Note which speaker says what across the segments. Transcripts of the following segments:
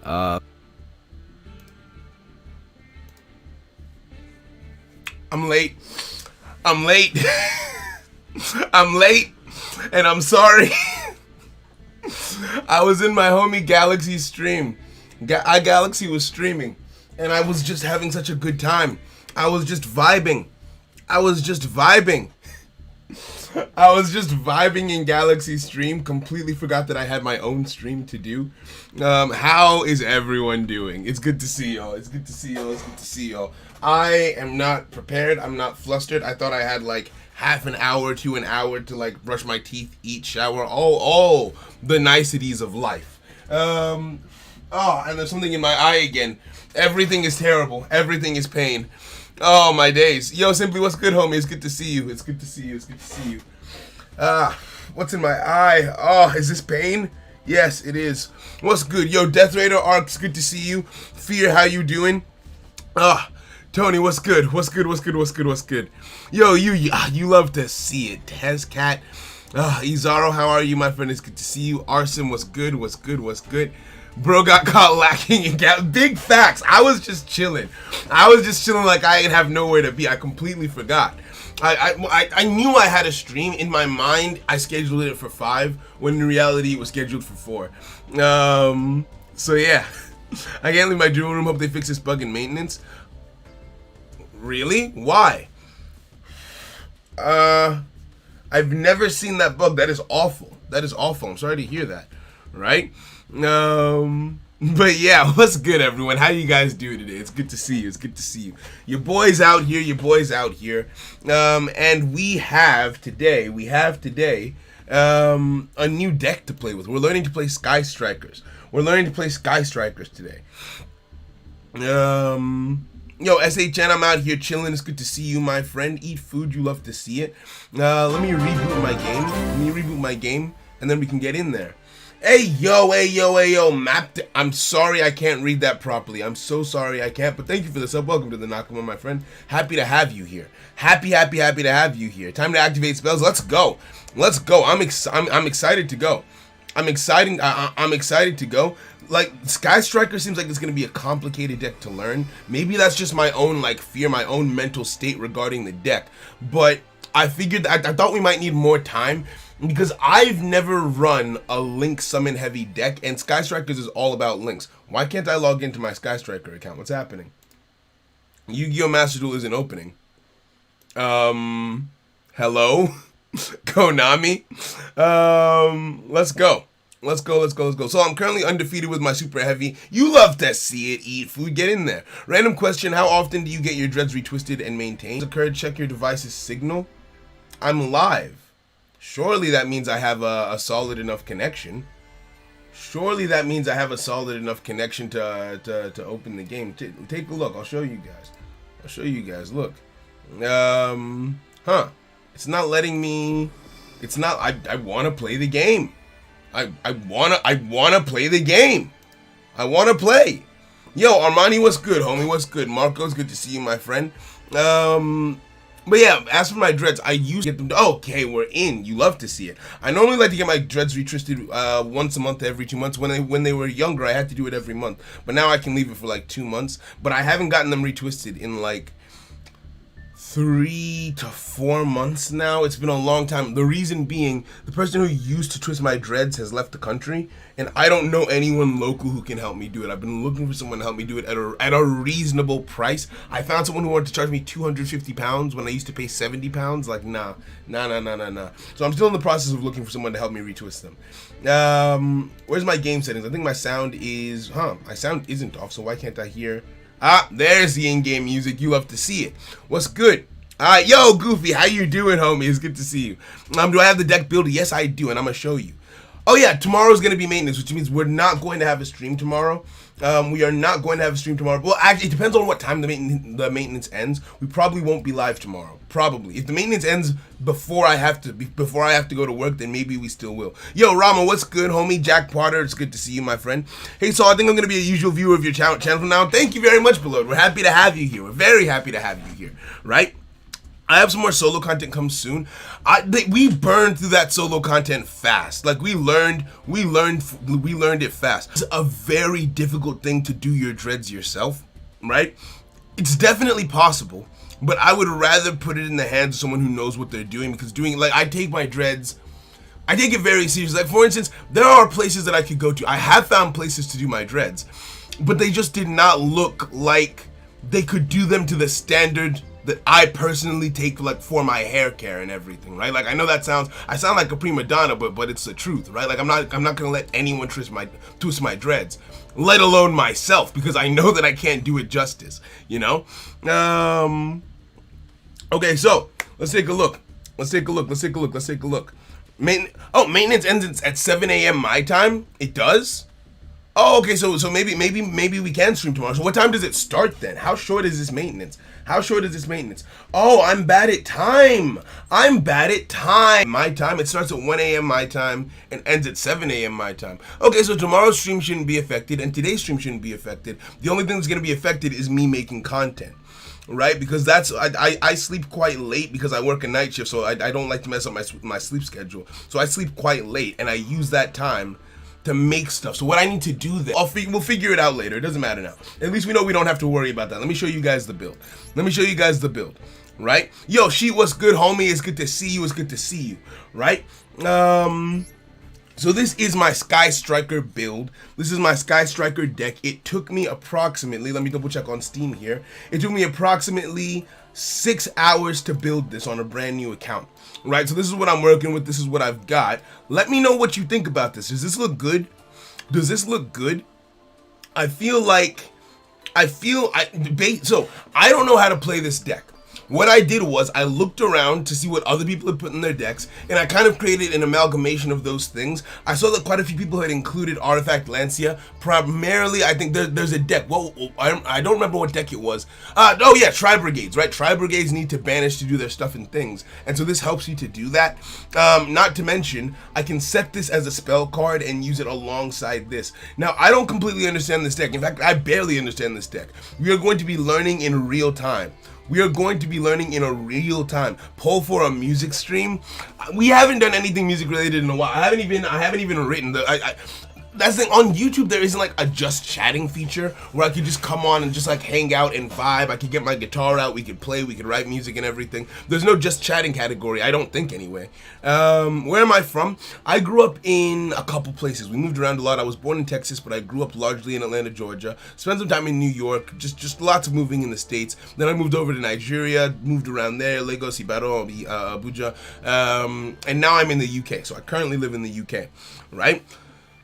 Speaker 1: I'm late. I'm late. I'm late, and I'm sorry. I was in my homie Galaxy's stream. Galaxy was streaming, and I was just having such a good time. I was just vibing. I was just vibing. I was just vibing in Galaxy's stream. Completely forgot that I had my own stream to do. How is everyone doing? It's good to see y'all. It's good to see y'all. It's good to see y'all. I am not prepared. I'm not flustered. I thought I had like half an hour to an hour to like brush my teeth, eat, shower, all the niceties of life. And there's something in my eye again. Everything is terrible. Everything is pain. Oh, my days. Yo, Simply, what's good, homie? It's good to see you. It's good to see you. It's good to see you. What's in my eye? Oh, is this pain? Yes, it is. What's good? Yo, Death Raider Arcs, good to see you. Fear, how you doing? Tony, what's good? What's good? What's good? What's good? What's good? Yo, you love to see it. Tezcat. Izaro, how are you, my friend? It's good to see you. Arson, what's good? What's good? What's good? Bro got caught lacking in big facts. I was just chilling. Like I didn't have nowhere to be. I completely forgot. I knew I had a stream in my mind. I scheduled it for 5 when in reality it was scheduled for 4. So yeah. I can't leave my Duel room. Hope they fix this bug in maintenance. Really? Why? I've never seen that bug. That is awful. That is awful. I'm sorry to hear that. Right? But yeah, what's good, everyone? How you guys doing today? It's good to see you. It's good to see you. Your boys out here. Your boys out here. And we have today a new deck to play with. We're learning to play Sky Strikers. Today. Yo, SHN, I'm out here chilling. It's good to see you, my friend. Eat food. You love to see it. Let me reboot my game. And then we can get in there. Hey yo, mapped. I'm sorry I can't read that properly. I'm so sorry I can't, but thank you for the sub. Welcome to the Nakama, my friend. Happy to have you here. Happy to have you here. Time to activate spells. Let's go. I'm excited to go. I'm excited to go. Like, Sky Striker seems like it's going to be a complicated deck to learn. Maybe that's just my own, like, fear, my own mental state regarding the deck. But I figured, I thought we might need more time because I've never run a Link summon heavy deck, and Sky Strikers is all about Links. Why can't I log into my Sky Striker account? What's happening? Yu-Gi-Oh! Master Duel isn't opening. Hello? Konami? Let's go. So I'm currently undefeated with my super heavy. You love to see it. Eat food. Get in there. Random question. How often do you get your dreads retwisted and maintained? Occurred. Check your device's signal. I'm live. Surely that means I have a solid enough connection. to open the game. Take a look. I'll show you guys. Look. It's not letting me. It's not. I want to play the game. I wanna play the game. I wanna play. Yo, Armani, what's good, homie? What's good? Marco's good to see you, my friend. But yeah, as for my dreads, I used to get them. Okay, we're in. You love to see it. I normally like to get my dreads retwisted once a month, every 2 months. When they were younger, I had to do it every month. But now I can leave it for like 2 months. But I haven't gotten them retwisted in like 3 to 4 months now. It's been a long time. The reason being, the person who used to twist my dreads has left the country, and I don't know anyone local who can help me do it. I've been looking for someone to help me do it at a reasonable price. I found someone who wanted to charge me £250 when I used to pay £70. Like, nah. So I'm still in the process of looking for someone to help me retwist them. Where's my game settings? I think my sound is, my sound isn't off, so why can't I hear? There's the in-game music. You love to see it. What's good? Yo, Goofy, how you doing, homie? It's good to see you. Do I have the deck build? Yes, I do, and I'm gonna show you. Oh yeah, tomorrow's gonna be maintenance, which means we're not going to have a stream tomorrow. We are not going to have a stream tomorrow. Well, actually, it depends on what time the maintenance ends. We probably won't be live tomorrow. Probably. If the maintenance ends before I have to go to work, then maybe we still will. Yo, Rama, what's good, homie? Jack Potter, it's good to see you, my friend. Hey, so I think I'm gonna be a usual viewer of your channel from now. Thank you very much, beloved. We're happy to have you here. We're very happy to have you here, right? I have some more solo content come soon. We burned through that solo content fast. Like we learned it fast. It's a very difficult thing to do your dreads yourself, right? It's definitely possible, but I would rather put it in the hands of someone who knows what they're doing, because I take my dreads, I take it very seriously. Like for instance, there are places that I could go to. I have found places to do my dreads, but they just did not look like they could do them to the standard that I personally take like for my hair care and everything, right? Like I know I sound like a prima donna, but it's the truth, right? Like I'm not gonna let anyone twist my dreads, let alone myself, because I know that I can't do it justice, you know? Okay, so let's take a look. Maintenance ends at 7 a.m. my time. It does? Oh, okay, so maybe we can stream tomorrow. So what time does it start then? How short is this maintenance? Oh, I'm bad at time. My time, it starts at 1 a.m. my time and ends at 7 a.m. my time. Okay, so tomorrow's stream shouldn't be affected and today's stream shouldn't be affected. The only thing that's going to be affected is me making content, right? Because I sleep quite late because I work a night shift, so I don't like to mess up my sleep schedule. So I sleep quite late and I use that time to make stuff. So what I need to do then, we'll figure it out later. It doesn't matter now. At least we know we don't have to worry about that. Let me show you guys the build. Right? Yo, Sheet, what's good, homie? It's good to see you. Right? So this is my Sky Striker build. This is my Sky Striker deck. It took me approximately, let me double check on Steam here. It took me approximately 6 hours to build this on a brand new account. Right, so this is what I'm working with. This is what I've got. Let me know what you think about this. Does this look good? I don't know how to play this deck. What I did was I looked around to see what other people had put in their decks, and I kind of created an amalgamation of those things. I saw that quite a few people had included Artifact Lancia. Primarily, I think there's a deck. Well, I don't remember what deck it was. Oh yeah, Tri-Brigades, right? Tri-Brigades need to banish to do their stuff and things, and so this helps you to do that. Not to mention, I can set this as a spell card and use it alongside this. Now, I don't completely understand this deck. In fact, I barely understand this deck. We are going to be learning in real time. Poll for a music stream. We haven't done anything music related in a while. I haven't even written that's the thing, on YouTube there isn't like a just chatting feature where I could just come on and just like hang out and vibe. I could get my guitar out, we could play, we could write music and everything. There's no just chatting category, I don't think anyway. Where am I from? I grew up in a couple places. We moved around a lot. I was born in Texas, but I grew up largely in Atlanta, Georgia. Spent some time in New York, just lots of moving in the States. Then I moved over to Nigeria, moved around there, Lagos, Ibadan, Abuja, and now I'm in the UK. So I currently live in the UK, right?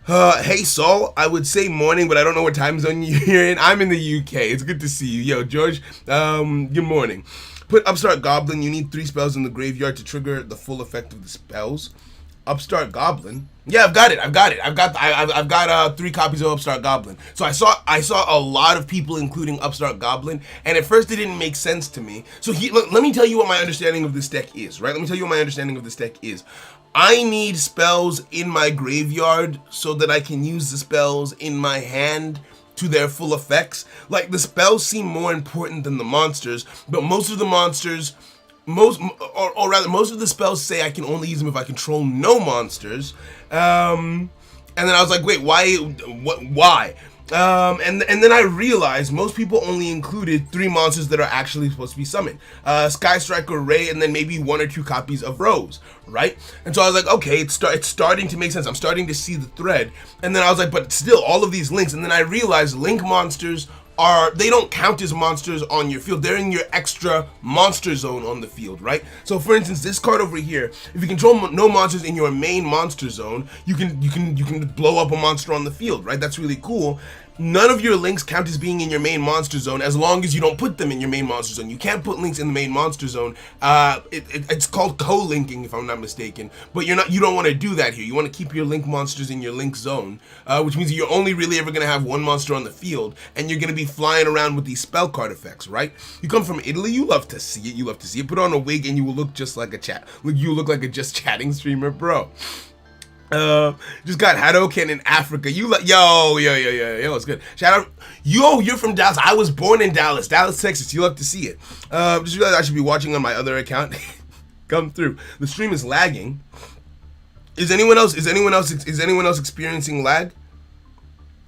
Speaker 1: Hey Saul, I would say morning, but I don't know what time zone you're in. I'm in the UK. It's good to see you. Yo, George, good morning. Put Upstart Goblin. You need 3 spells in the graveyard to trigger the full effect of the spells. Upstart Goblin. Yeah, I've got it. I've got 3 copies of Upstart Goblin. So I saw a lot of people including Upstart Goblin, and at first it didn't make sense to me. So let me tell you what my understanding of this deck is, right? I need spells in my graveyard so that I can use the spells in my hand to their full effects. Like, the spells seem more important than the monsters, but most of the monsters, most of the spells say I can only use them if I control no monsters. And then I was like, wait, why? And then I realized most people only included 3 monsters that are actually supposed to be summoned. Sky Striker, Ray, and then maybe 1 or 2 copies of Rose, right? And so I was like, okay, it's starting to make sense. I'm starting to see the thread. And then I was like, but still, all of these links. And then I realized link monsters they don't count as monsters on your field. They're in your extra monster zone on the field, right? So for instance, this card over here, if you control no monsters in your main monster zone, you can blow up a monster on the field, right? That's really cool. None of your links count as being in your main monster zone as long as you don't put them in your main monster zone. You can't put links in the main monster zone. It's called co-linking, if I'm not mistaken. But you don't want to do that here. You want to keep your link monsters in your link zone, which means you're only really ever going to have 1 monster on the field, and you're going to be flying around with these spell card effects, right? You come from Italy, you love to see it. Put on a wig and you will look just like a chat. You look like a just chatting streamer, bro. Just got Hadoken in Africa. You like yo, it's good. Shout out, you're from Dallas. I was born in Dallas, Texas. You love to see it. Just realized I should be watching on my other account. Come through. The stream is lagging. Is anyone else experiencing lag?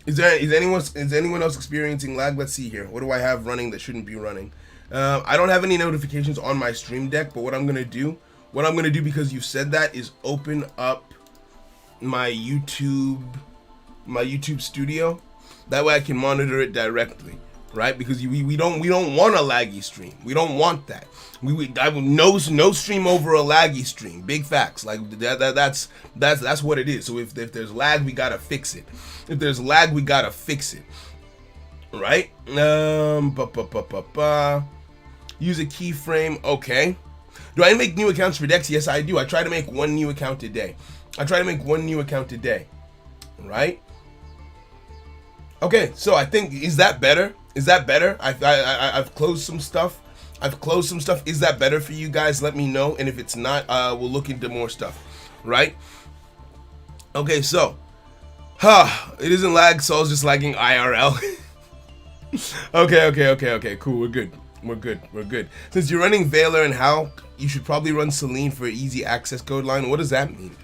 Speaker 1: Is anyone else experiencing lag? Let's see here. What do I have running that shouldn't be running? I don't have any notifications on my stream deck, but what I'm gonna do because you said that is open up my YouTube studio. That way I can monitor it directly, right? Because we don't want a laggy stream. We don't want that. I would no stream over a laggy stream. Big facts. Like that's what it is. So if there's lag, we gotta fix it. If there's lag, we gotta fix it. Right? Use a keyframe. Okay. Do I make new accounts for decks? Yes, I do. I try to make one new account a day. Right? Okay, so I think, is that better? I've closed some stuff. Is that better for you guys? Let me know. And if it's not, we'll look into more stuff. Right? Okay, so. It isn't lag, so I was just lagging IRL. Okay. Cool, we're good. Since you're running Veiler and Hulk, you should probably run Celine for easy access code line. What does that mean?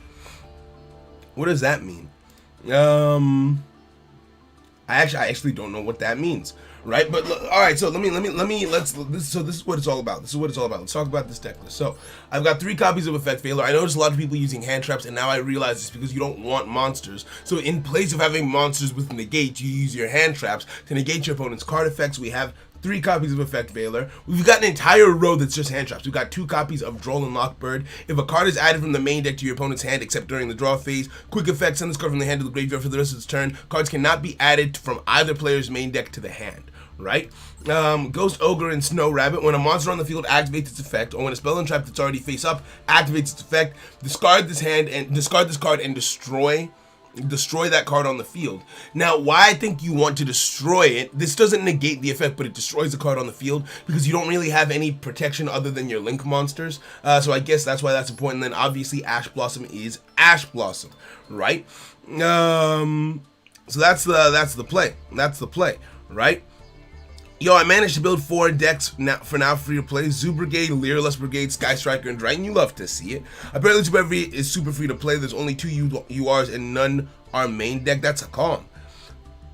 Speaker 1: I actually don't know what that means, right? But all right, so this is what it's all about. Let's talk about this deck list. So I've got 3 copies of Effect Veiler. I noticed a lot of people using hand traps, and now I realize it's because you don't want monsters. So in place of having monsters with negate, you use your hand traps to negate your opponent's card effects. We have 3 copies of Effect Veiler. We've got an entire row that's just hand traps. We've got 2 copies of Droll and Lockbird. If a card is added from the main deck to your opponent's hand, except during the draw phase, quick effect, send this card from the hand to the graveyard for the rest of its turn. Cards cannot be added from either player's main deck to the hand. Right? Ghost Ogre and Snow Rabbit. When a monster on the field activates its effect, or when a spell and trap that's already face up activates its effect, discard this card and destroy that card on the field. Now, why I think you want to destroy it, this doesn't negate the effect, but it destroys the card on the field because you don't really have any protection other than your Link monsters. So I guess that's why that's important. And then obviously Ash Blossom is Ash Blossom, right? So that's the play, right? Yo, I managed to build 4 decks for free to play. Zoo Brigade, Leerless Brigade, Sky Striker, and Dragon. You love to see it. Apparently Super Heavy is super free to play. There's only 2 URs and none are main deck. That's a calm.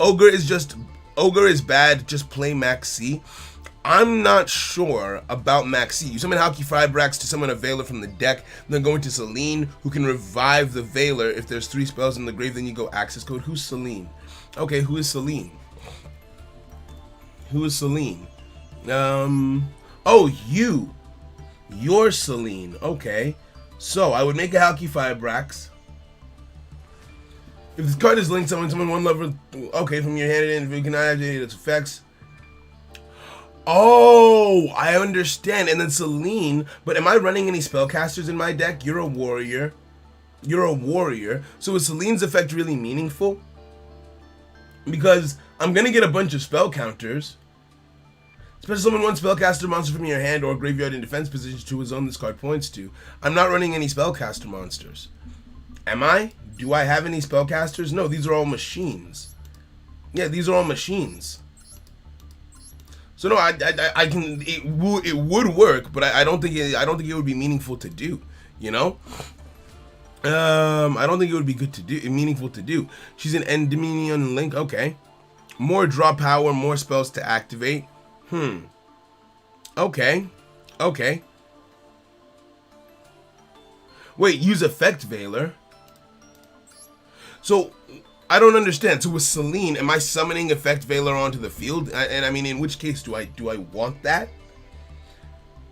Speaker 1: Ogre is bad. Just play Max C. I'm not sure about Max C. You summon Halki Fibrax to summon a Veiler from the deck, then go into Celine, who can revive the Veiler if there's 3 spells in the grave. Then you go access code. Who's Celine? Okay, who is Celine? Oh, you're Celine. Okay, so I would make a Halki Fibrax. If this card is linked, summon 1 level. Okay, from your hand, and if you cannot activate its effects. Oh, I understand. And then Celine, but am I running any spellcasters in my deck? You're a warrior. So is Celine's effect really meaningful? Because I'm gonna get a bunch of spell counters. Special summon 1 spellcaster monster from your hand or graveyard in defense position to a zone this card points to. I'm not running any spellcaster monsters. Am I? Do I have any spellcasters? No, these are all machines. Yeah, these are all machines. So no, I can. It would work, but I don't think it would be meaningful to do. You know. I don't think it would be meaningful to do. She's an Endymion Link. Okay. More draw power, more spells to activate. Okay. Wait, use Effect Veiler. So, I don't understand. So with Celine, am I summoning Effect Veiler onto the field? And I mean, in which case do I want that?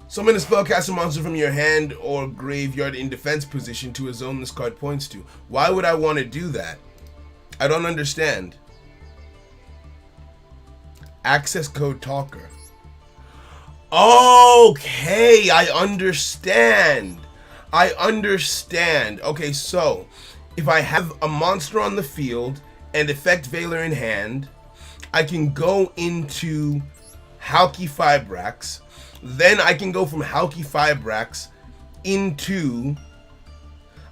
Speaker 1: Summon a spellcaster monster from your hand or graveyard in defense position to a zone this card points to. Why would I want to do that? I don't understand. Access code talker. Okay, I understand. Okay, so if I have a monster on the field and Effect Veiler in hand, I can go into Halki Fibrax. Then I can go from Halki Fibrax into...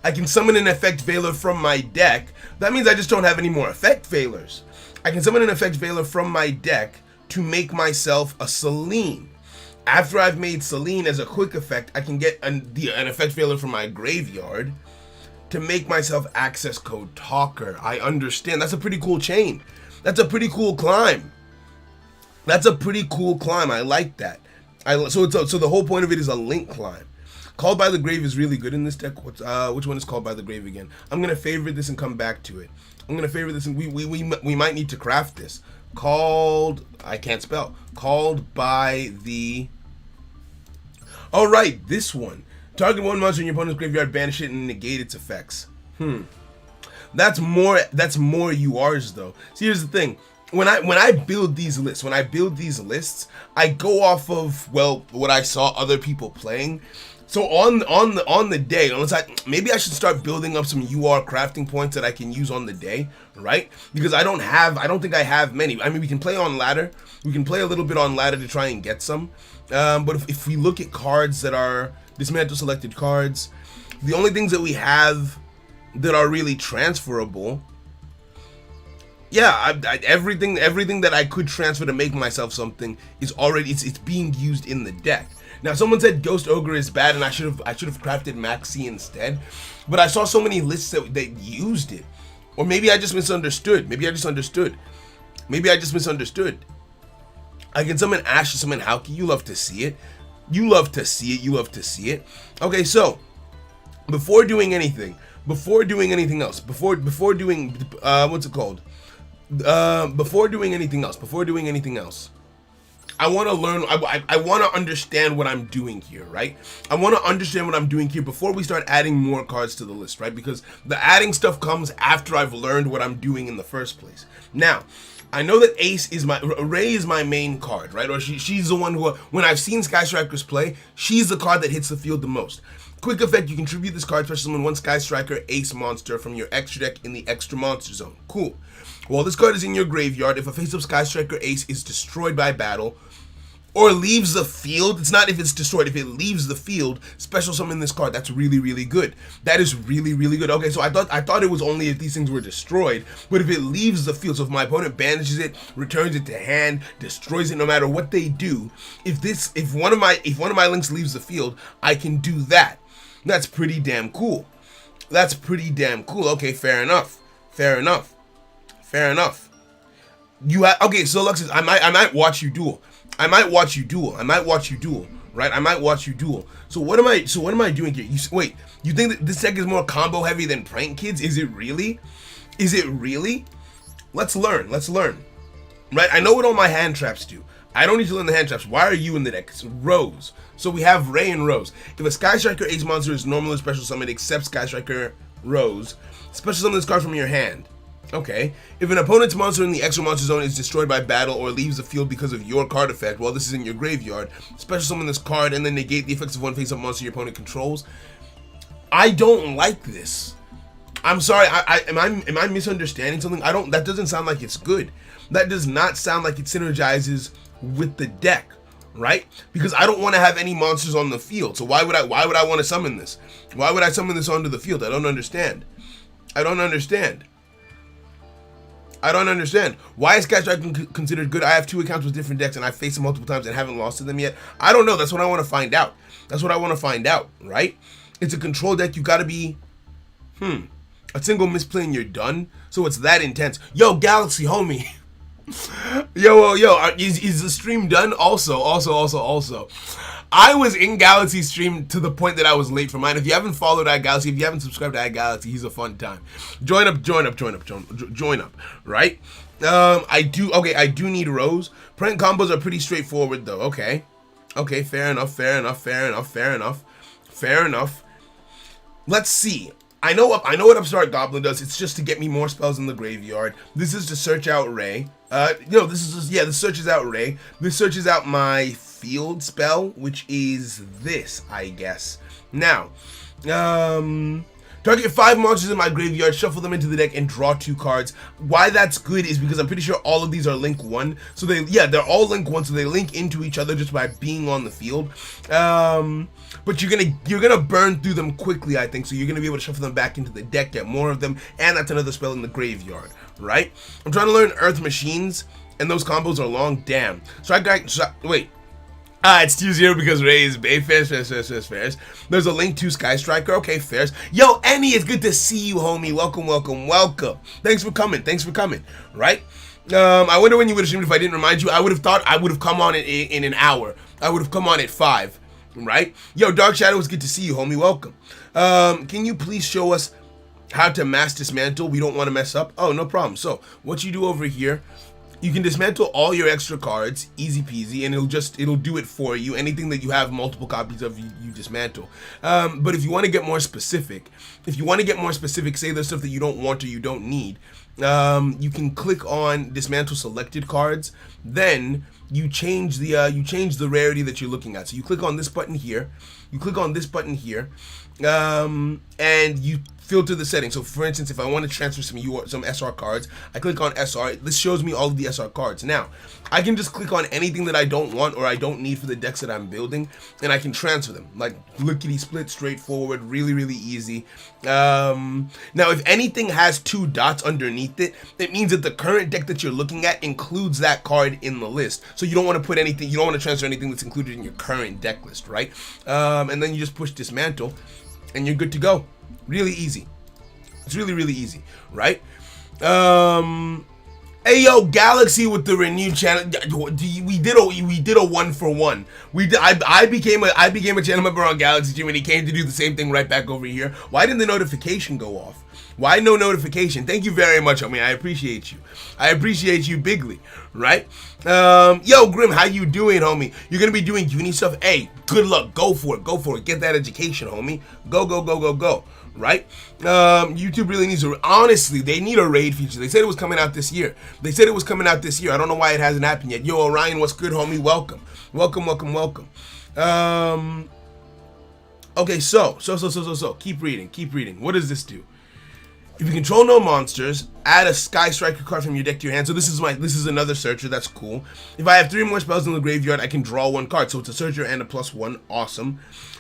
Speaker 1: I can summon an effect Veiler from my deck. That means I just don't have any more effect Veilers. I can summon an effect Veiler from my deck to make myself a Selene. After I've made Selene as a quick effect, I can get an effect Veiler from my graveyard to make myself access code Talker. I understand. That's a pretty cool chain. That's a pretty cool climb. That's a pretty cool climb. I like that. So the whole point of it is a link climb. Called by the Grave is really good in this deck. Which one is Called by the Grave again? I'm gonna favorite this and come back to it. I'm gonna favorite this and we might need to craft this. Called, I can't spell. Called by the. All right, this one. Target one monster in your opponent's graveyard, banish it and negate its effects. That's more URs though. See, here's the thing. When I build these lists, I go off of, well, what I saw other people playing. So on the day, maybe I should start building up some UR crafting points that I can use on the day, right? Because I don't think I have many. I mean, we can play on ladder. We can play a little bit on ladder to try and get some. But if we look at cards that are dismantle selected cards, the only things that we have that are really transferable, yeah, everything that I could transfer to make myself something is already it's being used in the deck. Now, someone said Ghost Ogre is bad, and I should have crafted Maxi instead, but I saw so many lists that used it, or maybe I just misunderstood. I can summon Ash to summon Hauki. You love to see it. Okay, so before doing anything else, before doing anything else, I want to learn. I want to understand what I'm doing here, right? I want to understand what I'm doing here before we start adding more cards to the list, right? Because the adding stuff comes after I've learned what I'm doing in the first place. Now, I know that Ray is my main card, right? Or she's the one who, when I've seen Sky Strikers play, she's the card that hits the field the most. Quick effect, you contribute this card, special summon one Sky Striker Ace monster from your extra deck in the extra monster zone. Cool. While this card is in your graveyard, if a face-up Sky Striker Ace is destroyed by battle or leaves the field, it's not if it's destroyed, if it leaves the field, special summon this card. That's really, really good. That is really, really good. Okay, so I thought it was only if these things were destroyed, but if it leaves the field, so if my opponent banishes it, returns it to hand, destroys it, no matter what they do, if one of my links leaves the field, I can do that. That's pretty damn cool. Okay, fair enough. Okay, so Luxus, I might watch you duel. Right? I might watch you duel. So what am I doing here? Wait, you think that this deck is more combo heavy than Prank Kids? Is it really? Let's learn. Right? I know what all my hand traps do. I don't need to learn the hand traps. Why are you in the deck? It's Rose. So we have Ray and Rose. If a Sky Striker Ace monster is normal or special summoned except Sky Striker Rose, special summon this card from your hand. Okay. If an opponent's monster in the extra monster zone is destroyed by battle or leaves the field because of your card effect while this is in your graveyard, special summon this card and then negate the effects of one face-up monster your opponent controls. I don't like this. I'm sorry. Am I misunderstanding something? That doesn't sound like it's good. That does not sound like it synergizes with the deck, right? Because I don't want to have any monsters on the field. So why would I want to summon this? Why would I summon this onto the field? I don't understand. Why is Sky Striker considered good? I have 2 accounts with different decks and I've faced them multiple times and haven't lost to them yet. I don't know. That's what I want to find out. Right? It's a control deck. You gotta be a single misplay and you're done. So it's that intense. Yo, Galaxy homie. Yo, is the stream done? Also, I was in Galaxy's stream to the point that I was late for mine. If you haven't followed Galaxy, if you haven't subscribed to Galaxy, he's a fun time. Join up, right? I do need Rose. Prank combos are pretty straightforward though. Okay, fair enough. Let's see. I know what Upstart Goblin does. It's just to get me more spells in the graveyard. This is to search out Ray. This searches out Ray. This searches out my field spell, which is this, I guess. Now, Target 5 monsters in my graveyard, shuffle them into the deck, and draw 2 cards. Why that's good is because I'm pretty sure all of these are link 1. So they're all link 1, so they link into each other just by being on the field. But you're gonna burn through them quickly, I think. So you're gonna be able to shuffle them back into the deck, get more of them, and that's another spell in the graveyard, right? I'm trying to learn Earth Machines, and those combos are long. Damn. Wait. It's 2-0 because Ray is Bay. Fairs. There's a link to Sky Striker. Okay, fairs. Yo, Annie, it's good to see you, homie. Welcome. Thanks for coming. Right? I wonder when you would have streamed if I didn't remind you. I would have thought I would have come on in an hour. I would have come on at 5. Right? Yo, Dark Shadow, it's good to see you, homie. Welcome. Can you please show us how to mass dismantle? We don't want to mess up. Oh, no problem. So, what you do over here, you can dismantle all your extra cards, easy peasy, and it'll do it for you. Anything that you have multiple copies of, you dismantle. But if you want to get more specific, say there's stuff that you don't want or you don't need, you can click on dismantle selected cards. Then you change the rarity that you're looking at. So you click on this button here, and you filter the settings. So for instance, if I want to transfer some SR cards, I click on SR. This shows me all of the SR cards. Now, I can just click on anything that I don't want or I don't need for the decks that I'm building, and I can transfer them. Like lickety split, straightforward, really, really easy. Now, if anything has 2 dots underneath it, it means that the current deck that you're looking at includes that card in the list. So you don't want to put anything, you don't want to transfer anything that's included in your current deck list, right? And then you just push dismantle, and you're good to go. Really easy. It's really, really easy, right? Hey yo, Galaxy with the renewed channel. We did a 1-for-1. I became a channel member on Galaxy Stream, and he came to do the same thing right back over here. Why didn't the notification go off? Why no notification? Thank you very much, homie. I appreciate you. I appreciate you bigly, right? Yo, Grim, how you doing, homie? You're gonna be doing uni stuff. Hey, good luck. Go for it. Get that education, homie. Go. Right? YouTube really needs honestly, they need a raid feature. They said it was coming out this year. I don't know why it hasn't happened yet. Yo, Orion, what's good, homie? Welcome. Okay, so keep reading. What does this do? If you control no monsters, add a Sky Striker card from your deck to your hand. So this is another searcher. That's cool. If I have 3 more spells in the graveyard, I can draw 1 card. So it's a searcher and a +1. Awesome.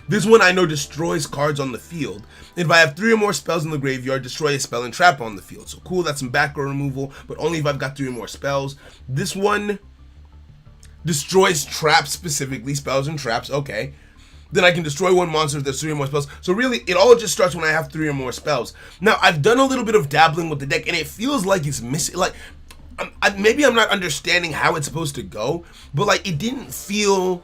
Speaker 1: This one I know destroys cards on the field. If I have 3 or more spells in the graveyard, destroy a spell and trap on the field. So cool, that's some back row removal, but only if I've got 3 or more spells. This one destroys traps specifically, spells and traps, okay. Then I can destroy 1 monster if there's 3 or more spells. So really, it all just starts when I have 3 or more spells. Now, I've done a little bit of dabbling with the deck, and it feels like it's missing, like, maybe I'm not understanding how it's supposed to go, but like, it didn't feel,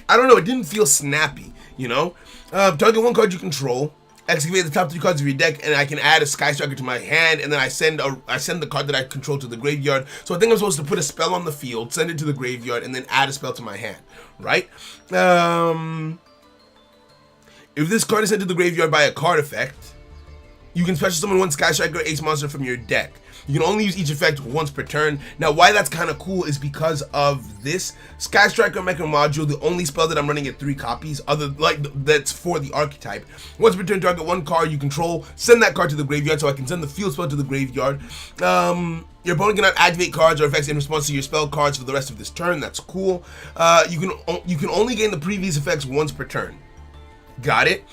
Speaker 1: I don't know, it didn't feel snappy, you know? Target 1 card you control, excavate the top 3 cards of your deck, and I can add a Sky Striker to my hand, and then I send the card that I control to the graveyard. So I think I'm supposed to put a spell on the field, send it to the graveyard, and then add a spell to my hand, right? If this card is sent to the graveyard by a card effect, you can special summon 1 Sky Striker or Ace monster from your deck. You can only use each effect once per turn. Now, why that's kind of cool is because of this Sky Striker Mecha Module, the only spell that I'm running at 3 copies, that's for the archetype. Once per turn, target 1 card you control, send that card to the graveyard, so I can send the field spell to the graveyard. Your opponent cannot activate cards or effects in response to your spell cards for the rest of this turn. That's cool. You can only gain the previous effects once per turn. Got it?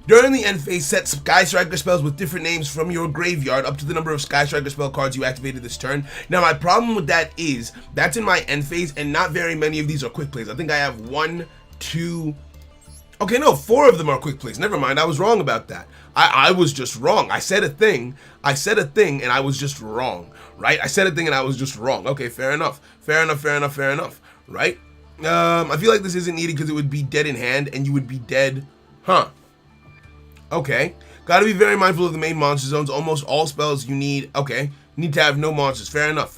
Speaker 1: During the end phase, set Sky Striker spells with different names from your graveyard up to the number of Sky Striker spell cards you activated this turn. Now, my problem with that is, that's in my end phase, and not very many of these are quick plays. I think I have 1, 2... Okay, no, 4 of them are quick plays. Never mind, I was wrong about that. I was just wrong. I said a thing, and I was just wrong, right? I said a thing, and I was just wrong. Okay, fair enough, right? I feel like this isn't needed because it would be dead in hand, and you would be dead... Huh. Okay. Gotta be very mindful of the main monster zones. Almost all spells you need... Okay. Need to have no monsters. Fair enough.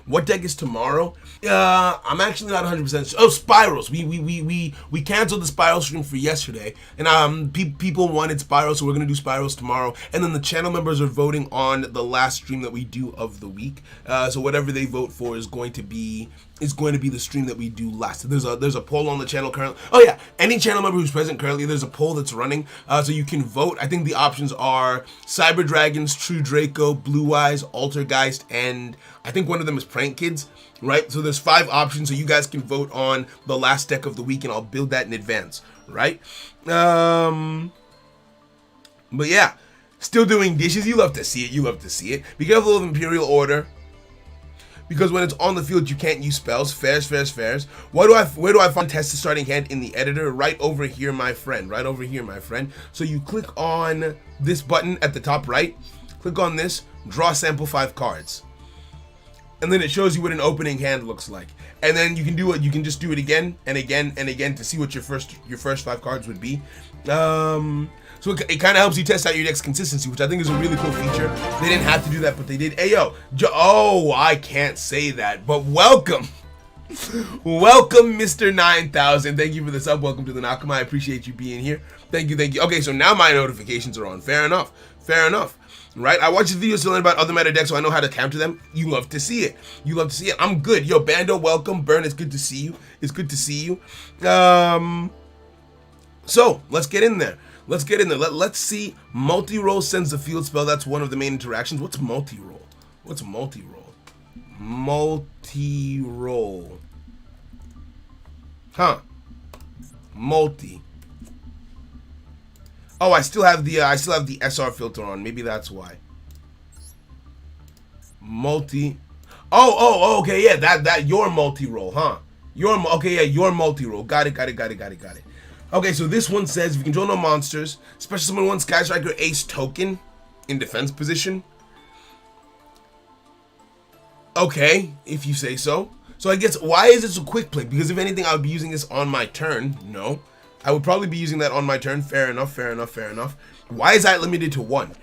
Speaker 1: What deck is tomorrow? I'm actually not 100%. Oh, spirals. We canceled the spiral stream for yesterday, and people wanted spirals, so we're gonna do spirals tomorrow. And then the channel members are voting on the last stream that we do of the week. So whatever they vote for is going to be the stream that we do last. There's a poll on the channel currently. Oh yeah, any channel member who's present currently, there's a poll that's running, so you can vote. I think the options are Cyber Dragons, True Draco, Blue Eyes, Altergeist, and I think one of them is Prank Kids, right? So there's 5 options, so you guys can vote on the last deck of the week, and I'll build that in advance, right? But yeah, still doing dishes. You love to see it. Be careful of Imperial Order, because when it's on the field, you can't use spells. Fairs. Where do I find test the starting hand in the editor? Right over here, my friend. So you click on this button at the top right. Click on this. Draw sample 5 cards. And then it shows you what an opening hand looks like. And then you can do it. You can just do it again and again and again to see what your first 5 cards would be. So it kind of helps you test out your deck's consistency, which I think is a really cool feature. They didn't have to do that, but they did. Hey, yo. Oh, I can't say that, but welcome. Welcome, Mr. 9000. Thank you for the sub. Welcome to the Nakama. I appreciate you being here. Thank you. Okay, so now my notifications are on. Fair enough. Right? I watch the videos to learn about other meta decks, so I know how to counter them. You love to see it. I'm good. Yo, Bando, welcome. Burn, it's good to see you. So, let's get in there. Let's see. Multi-roll sends the field spell. That's one of the main interactions. What's multi-roll? Multi-roll. Huh. Multi. Oh, I still have the SR filter on. Maybe that's why. Multi. Oh, okay, yeah, that your multi-roll, huh? Your multi-roll. Got it. Okay, so this one says if you control no monsters, special summon 1 Sky Striker Ace token in defense position. Okay, if you say so. So I guess, why is this a quick play? Because if anything, I would be using this on my turn. No. I would probably be using that on my turn. Fair enough. Why is that limited to 1?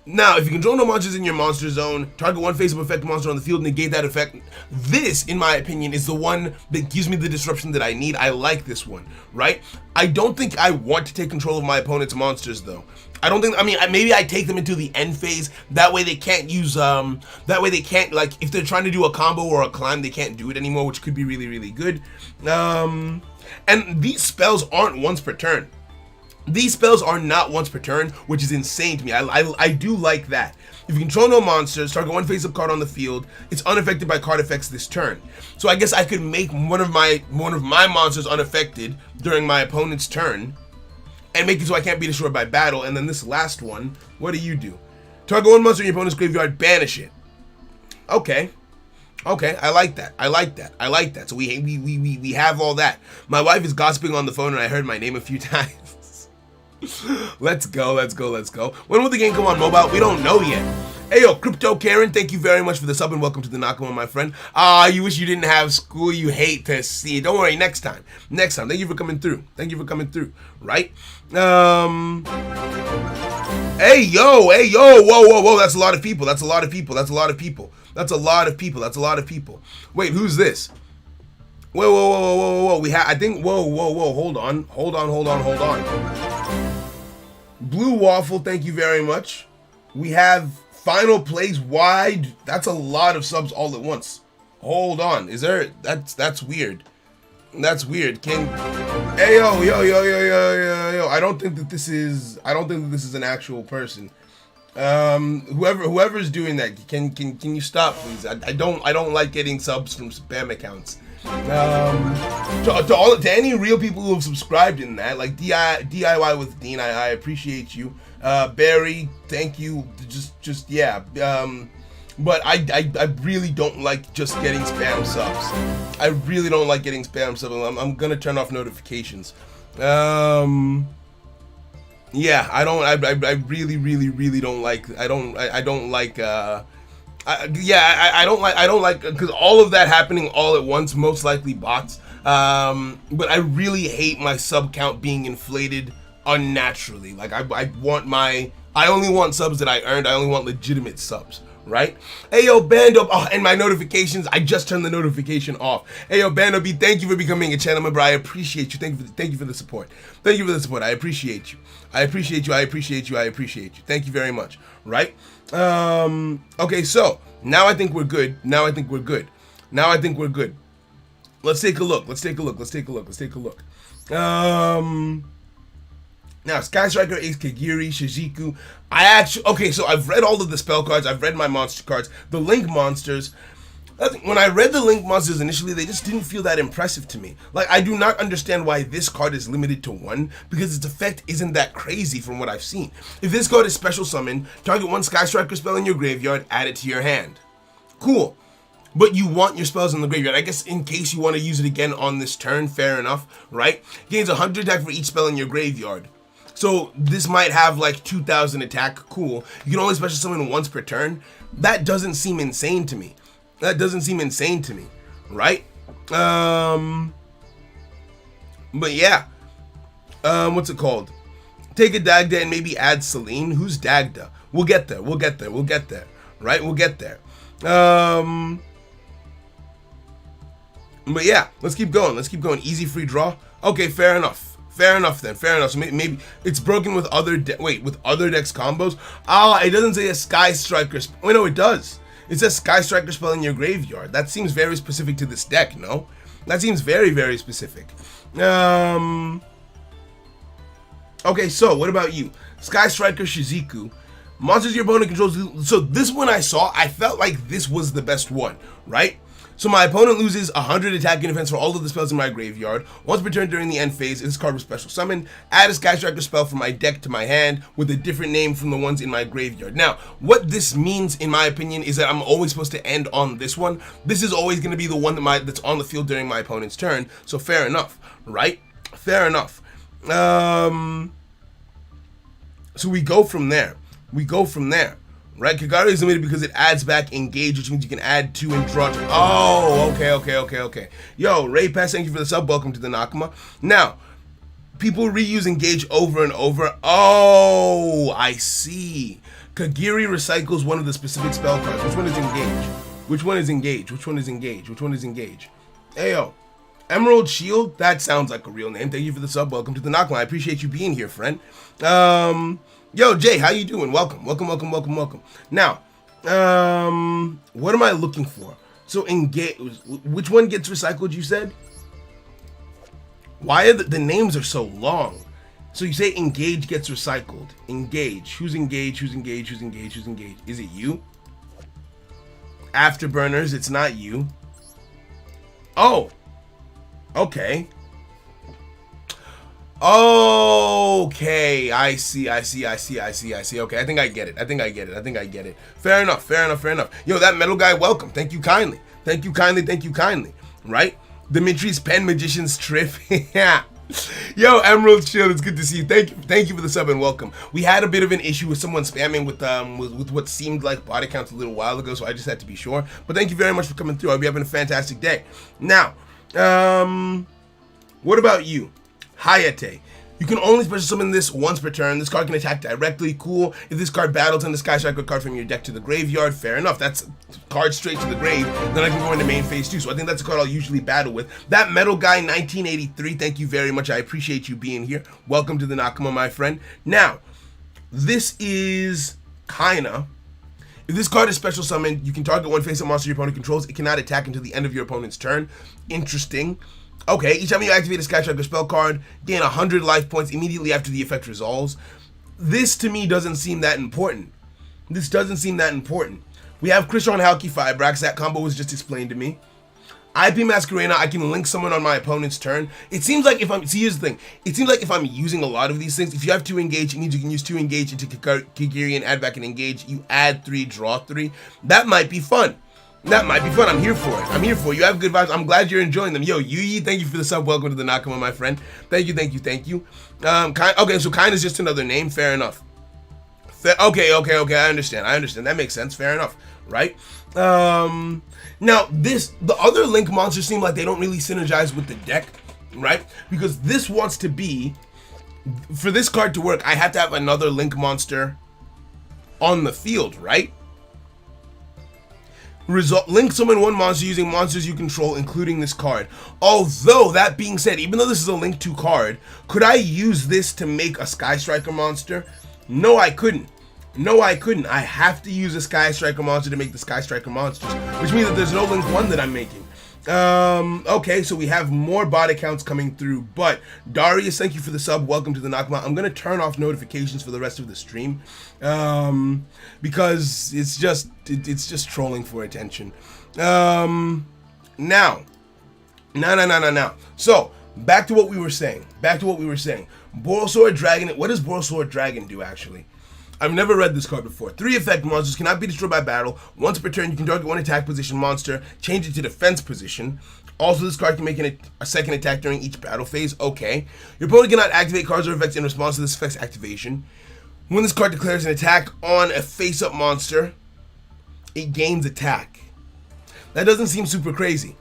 Speaker 1: Now, if you control no monsters in your monster zone, target 1 face-up effect monster on the field, negate that effect. This, in my opinion, is the one that gives me the disruption that I need. I like this one, right? I don't think I want to take control of my opponent's monsters, though. Maybe I take them into the end phase. That way they can't use, like, if they're trying to do a combo or a climb, they can't do it anymore, which could be really, really good. And these spells aren't once per turn. These spells are not once per turn, which is insane to me. I do like that. If you control no monsters, target 1 face-up card on the field. It's unaffected by card effects this turn. So I guess I could make one of my monsters unaffected during my opponent's turn, and make it so I can't be destroyed by battle. And then this last one, what do? Target 1 monster in your opponent's graveyard, banish it. Okay, I like that. So we have all that. My wife is gossiping on the phone, and I heard my name a few times. Let's go. When will the game come on mobile? We don't know yet. Hey yo, Crypto Karen, thank you very much for the sub and welcome to the Nakama, my friend. You wish you didn't have school. You hate to see it. Don't worry, next time. Thank you for coming through. Right? Hey yo, whoa. That's a lot of people. Wait, who's this? Whoa. Hold on. Blue Waffle, thank you very much. We have Final Plays Wide. That's a lot of subs all at once. Hold on. That's weird. Hey yo. I don't think that this is an actual person. Whoever's doing that, can you stop, please? I don't like getting subs from spam accounts. To any real people who have subscribed in that, like DIY with Dean, I appreciate you. Barry, thank you. Yeah. But I really don't like just getting spam subs. I'm gonna turn off notifications. Yeah, I really don't like. I don't like because all of that happening all at once, most likely bots. But I really hate my sub count being inflated unnaturally. Like I only want subs that I earned. I only want legitimate subs, right? Ayo, Bando, oh, and my notifications, I just turned the notification off. Ayo, Bando B, thank you for becoming a channel member. I appreciate you. Thank you for the support. Thank you for the support. I appreciate you. I appreciate you. I appreciate you. I appreciate you. Thank you very much, right? Okay, so now I think we're good. Now I think we're good. Now I think we're good. Let's take a look. Let's take a look. Let's take a look. Let's take a look. Now, Sky Striker, Ace Kagiri, Shijiku. Okay, so I've read all of the spell cards. I've read my monster cards. The Link monsters, when I read the Link monsters initially, they just didn't feel that impressive to me. Like, I do not understand why this card is limited to 1, because its effect isn't that crazy from what I've seen. If this card is special summon, target 1 Sky Striker spell in your graveyard, add it to your hand. Cool. But you want your spells in the graveyard. I guess in case you want to use it again on this turn, fair enough, right? Gains 100 attack for each spell in your graveyard. So this might have like 2,000 attack, cool. You can only special summon once per turn. That doesn't seem insane to me. That doesn't seem insane to me, right? But yeah. What's it called? Take a Dagda and maybe add Celine. Who's Dagda? We'll get there, we'll get there, we'll get there, right? We'll get there. But yeah, let's keep going, let's keep going. Easy free draw. Okay, fair enough. Fair enough then, fair enough. So maybe it's broken with other with other decks combos. It doesn't say a Sky Striker. Wait, no, it does. It says Sky Striker spell in your graveyard. That seems very specific to this deck, no? That seems very, very specific. Okay, so what about you? Sky Striker Shizuku. Monsters your opponent controls. So this one I saw, I felt like this was the best one, right? So my opponent loses 100 attack and defense for all of the spells in my graveyard. Once per turn during the end phase, this card was special summon. Add a Sky Striker spell from my deck to my hand with a different name from the ones in my graveyard. Now, what this means, in my opinion, is that I'm always supposed to end on this one. This is always going to be the one that's on the field during my opponent's turn. So fair enough, right? Fair enough. So we go from there. We go from there. Right, Kagari is limited because it adds back engage, which means you can add 2 and draw 2. Oh, okay. Yo, Ray Pass, thank you for the sub. Welcome to the Nakama. Now, people reuse engage over and over. Oh, I see. Kagiri recycles one of the specific spell cards. Which one is engage? Which one is engage? Which one is engage? Which one is engage? Ayo, Emerald Shield? That sounds like a real name. Thank you for the sub. Welcome to the Nakama. I appreciate you being here, friend. Yo, Jay, how you doing? Welcome. Now, what am I looking for? So engage, which one gets recycled, you said? Why are the names are so long? So you say engage gets recycled. Engage. Who's engaged? Who's engaged? Who's engaged? Who's engaged? Is it you? Afterburners, it's not you. Oh. Okay. Okay, I see. Okay, I think I get it. Fair enough. Yo, that metal guy, welcome. Thank you kindly. Right? Dimitri's Pen Magician's Trip. Yeah. Yo, Emerald Shield, it's good to see you. Thank you for the sub and welcome. We had a bit of an issue with someone spamming with what seemed like bot accounts a little while ago, so I just had to be sure. But thank you very much for coming through. I hope you're having a fantastic day. Now, what about you? Hayate. You can only special summon this once per turn. This card can attack directly. Cool. If this card battles and the Sky Striker card from your deck to the graveyard, fair enough. That's card straight to the grave. Then I can go into main phase too. So I think that's a card I'll usually battle with. That Metal Guy 1983, thank you very much. I appreciate you being here. Welcome to the Nakama, my friend. Now, this is kinda. If this card is special summoned, you can target one face-up monster your opponent controls. It cannot attack until the end of your opponent's turn. Interesting. Okay, each time you activate a Sky Striker spell card, gain 100 life points immediately after the effect resolves. This, to me, doesn't seem that important. We have Krishan Halki Fibrax. That combo was just explained to me. IP Masquerena, I can link someone on my opponent's turn. It seems like here's the thing. It seems like if I'm using a lot of these things, if you have 2 engage, it means you can use 2 engage into Kagiri and add back an engage. You add 3, draw 3. That might be fun. I'm here for it. You have good vibes. I'm glad you're enjoying them. Yo, Yuyi, thank you for the sub. Welcome to the Nakama, my friend. Thank you. Okay, so Kind is just another name. Fair enough. Okay. I understand. That makes sense. Fair enough. Right? Now, the other Link monsters seem like they don't really synergize with the deck, right? Because this wants to be, for this card to work, I have to have another Link monster on the field, right? Link summon one monster using monsters you control, including this card. Although, that being said, even though this is a Link 2 card, could I use this to make a Sky Striker monster? No, I couldn't. No, I couldn't. I have to use a Sky Striker monster to make the Sky Striker monsters, which means that there's no Link 1 that I'm making. Okay, so we have more bot accounts coming through, but Darius, thank you for the sub. Welcome to the Knockmount. I'm gonna turn off notifications for the rest of the stream, because it's just trolling for attention. Now. So back to what we were saying. Borosword Dragon. What does Borosword Dragon do actually? I've never read this card before. 3 effect monsters cannot be destroyed by battle. Once per turn, you can target one attack position monster, change it to defense position. Also, this card can make a second attack during each battle phase. Okay. Your opponent cannot activate cards or effects in response to this effect's activation. When this card declares an attack on a face-up monster, it gains attack. That doesn't seem super crazy.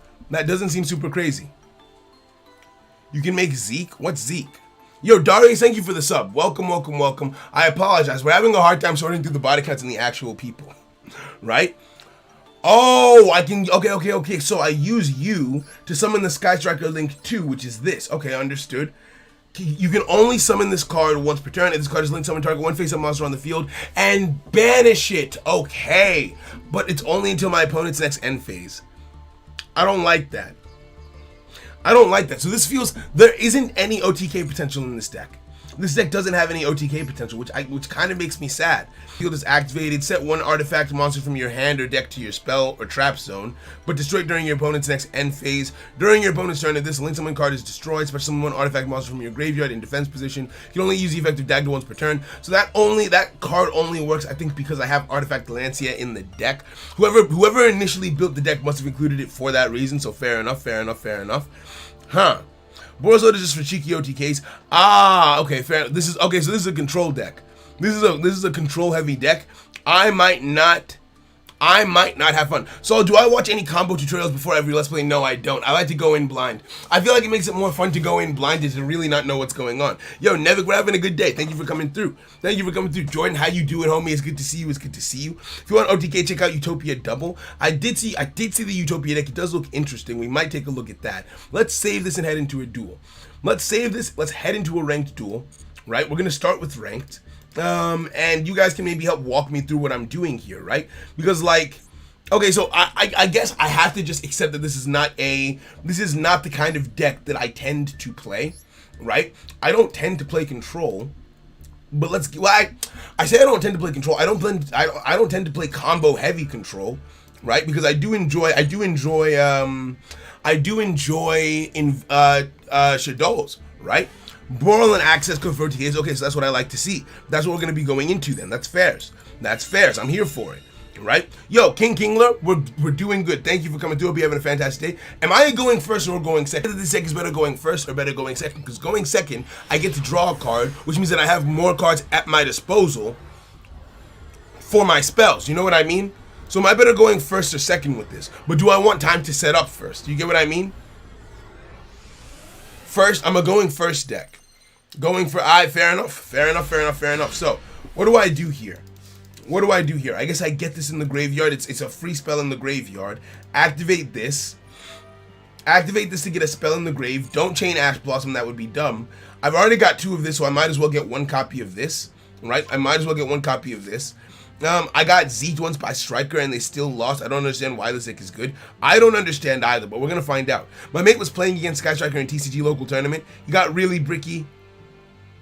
Speaker 1: You can make Zeke. What's Zeke? Yo, Darius, thank you for the sub. Welcome. I apologize. We're having a hard time sorting through the body counts and the actual people. Right? Oh, I can... Okay. So I use you to summon the Sky Striker Link 2, which is this. Okay, understood. You can only summon this card once per turn. If this card is linked, summon target one face-up monster on the field and banish it. Okay. But it's only until my opponent's next end phase. I don't like that. So this feels, there isn't any OTK potential in this deck. This deck doesn't have any OTK potential, which kind of makes me sad. Field is activated. Set one artifact monster from your hand or deck to your spell or trap zone, but destroy it during your opponent's next end phase. During your opponent's turn, if this link summon card is destroyed, special summon one artifact monster from your graveyard in defense position. You can only use the effective dagger once per turn. So that card only works, I think, because I have Artifact Lancia in the deck. Whoever initially built the deck must have included it for that reason. So fair enough. Huh. Borosword is just for cheeky OTKs. Okay, fair. So this is a control deck. This is a control heavy deck. I might not have fun. So do I watch any combo tutorials before every Let's Play? No, I don't. I like to go in blind. I feel like it makes it more fun to go in blind and to really not know what's going on. Yo, Nevik, we're having a good day. Thank you for coming through. Jordan, how you doing, homie? It's good to see you. If you want OTK, check out Utopia Double. I did see the Utopia deck. It does look interesting. We might take a look at that. Let's save this and head into a duel. Let's head into a ranked duel. Right? We're gonna start with ranked. And you guys can maybe help walk me through what I'm doing here, right? Because okay, so I guess I have to just accept that this is not the kind of deck that I tend to play, right? I don't tend to play control, but I say I don't tend to play control. I don't tend to play combo heavy control, right? Because I do enjoy Shadows, right? Boral and access code for OTKs. Okay, so that's what I like to see. That's what we're going to be going into then. That's fairs. I'm here for it. Right? Yo, King Kingler, we're doing good. Thank you for coming through. Hope you're having a fantastic day. Am I going first or going second? This deck is better going first or better going second? Because going second, I get to draw a card, which means that I have more cards at my disposal for my spells. You know what I mean? So am I better going first or second with this? But do I want time to set up first? You get what I mean? First, I'm a going first deck. Fair enough. So, what do I do here? I guess I get this in the graveyard. It's a free spell in the graveyard. Activate this to get a spell in the grave. Don't chain Ash Blossom, that would be dumb. I've already got 2 of this, so I might as well get 1 copy of this. Right? I got Zeke once by Striker and they still lost. I don't understand why this deck is good. I don't understand either, but we're going to find out. My mate was playing against Sky Striker in TCG local tournament. He got really bricky.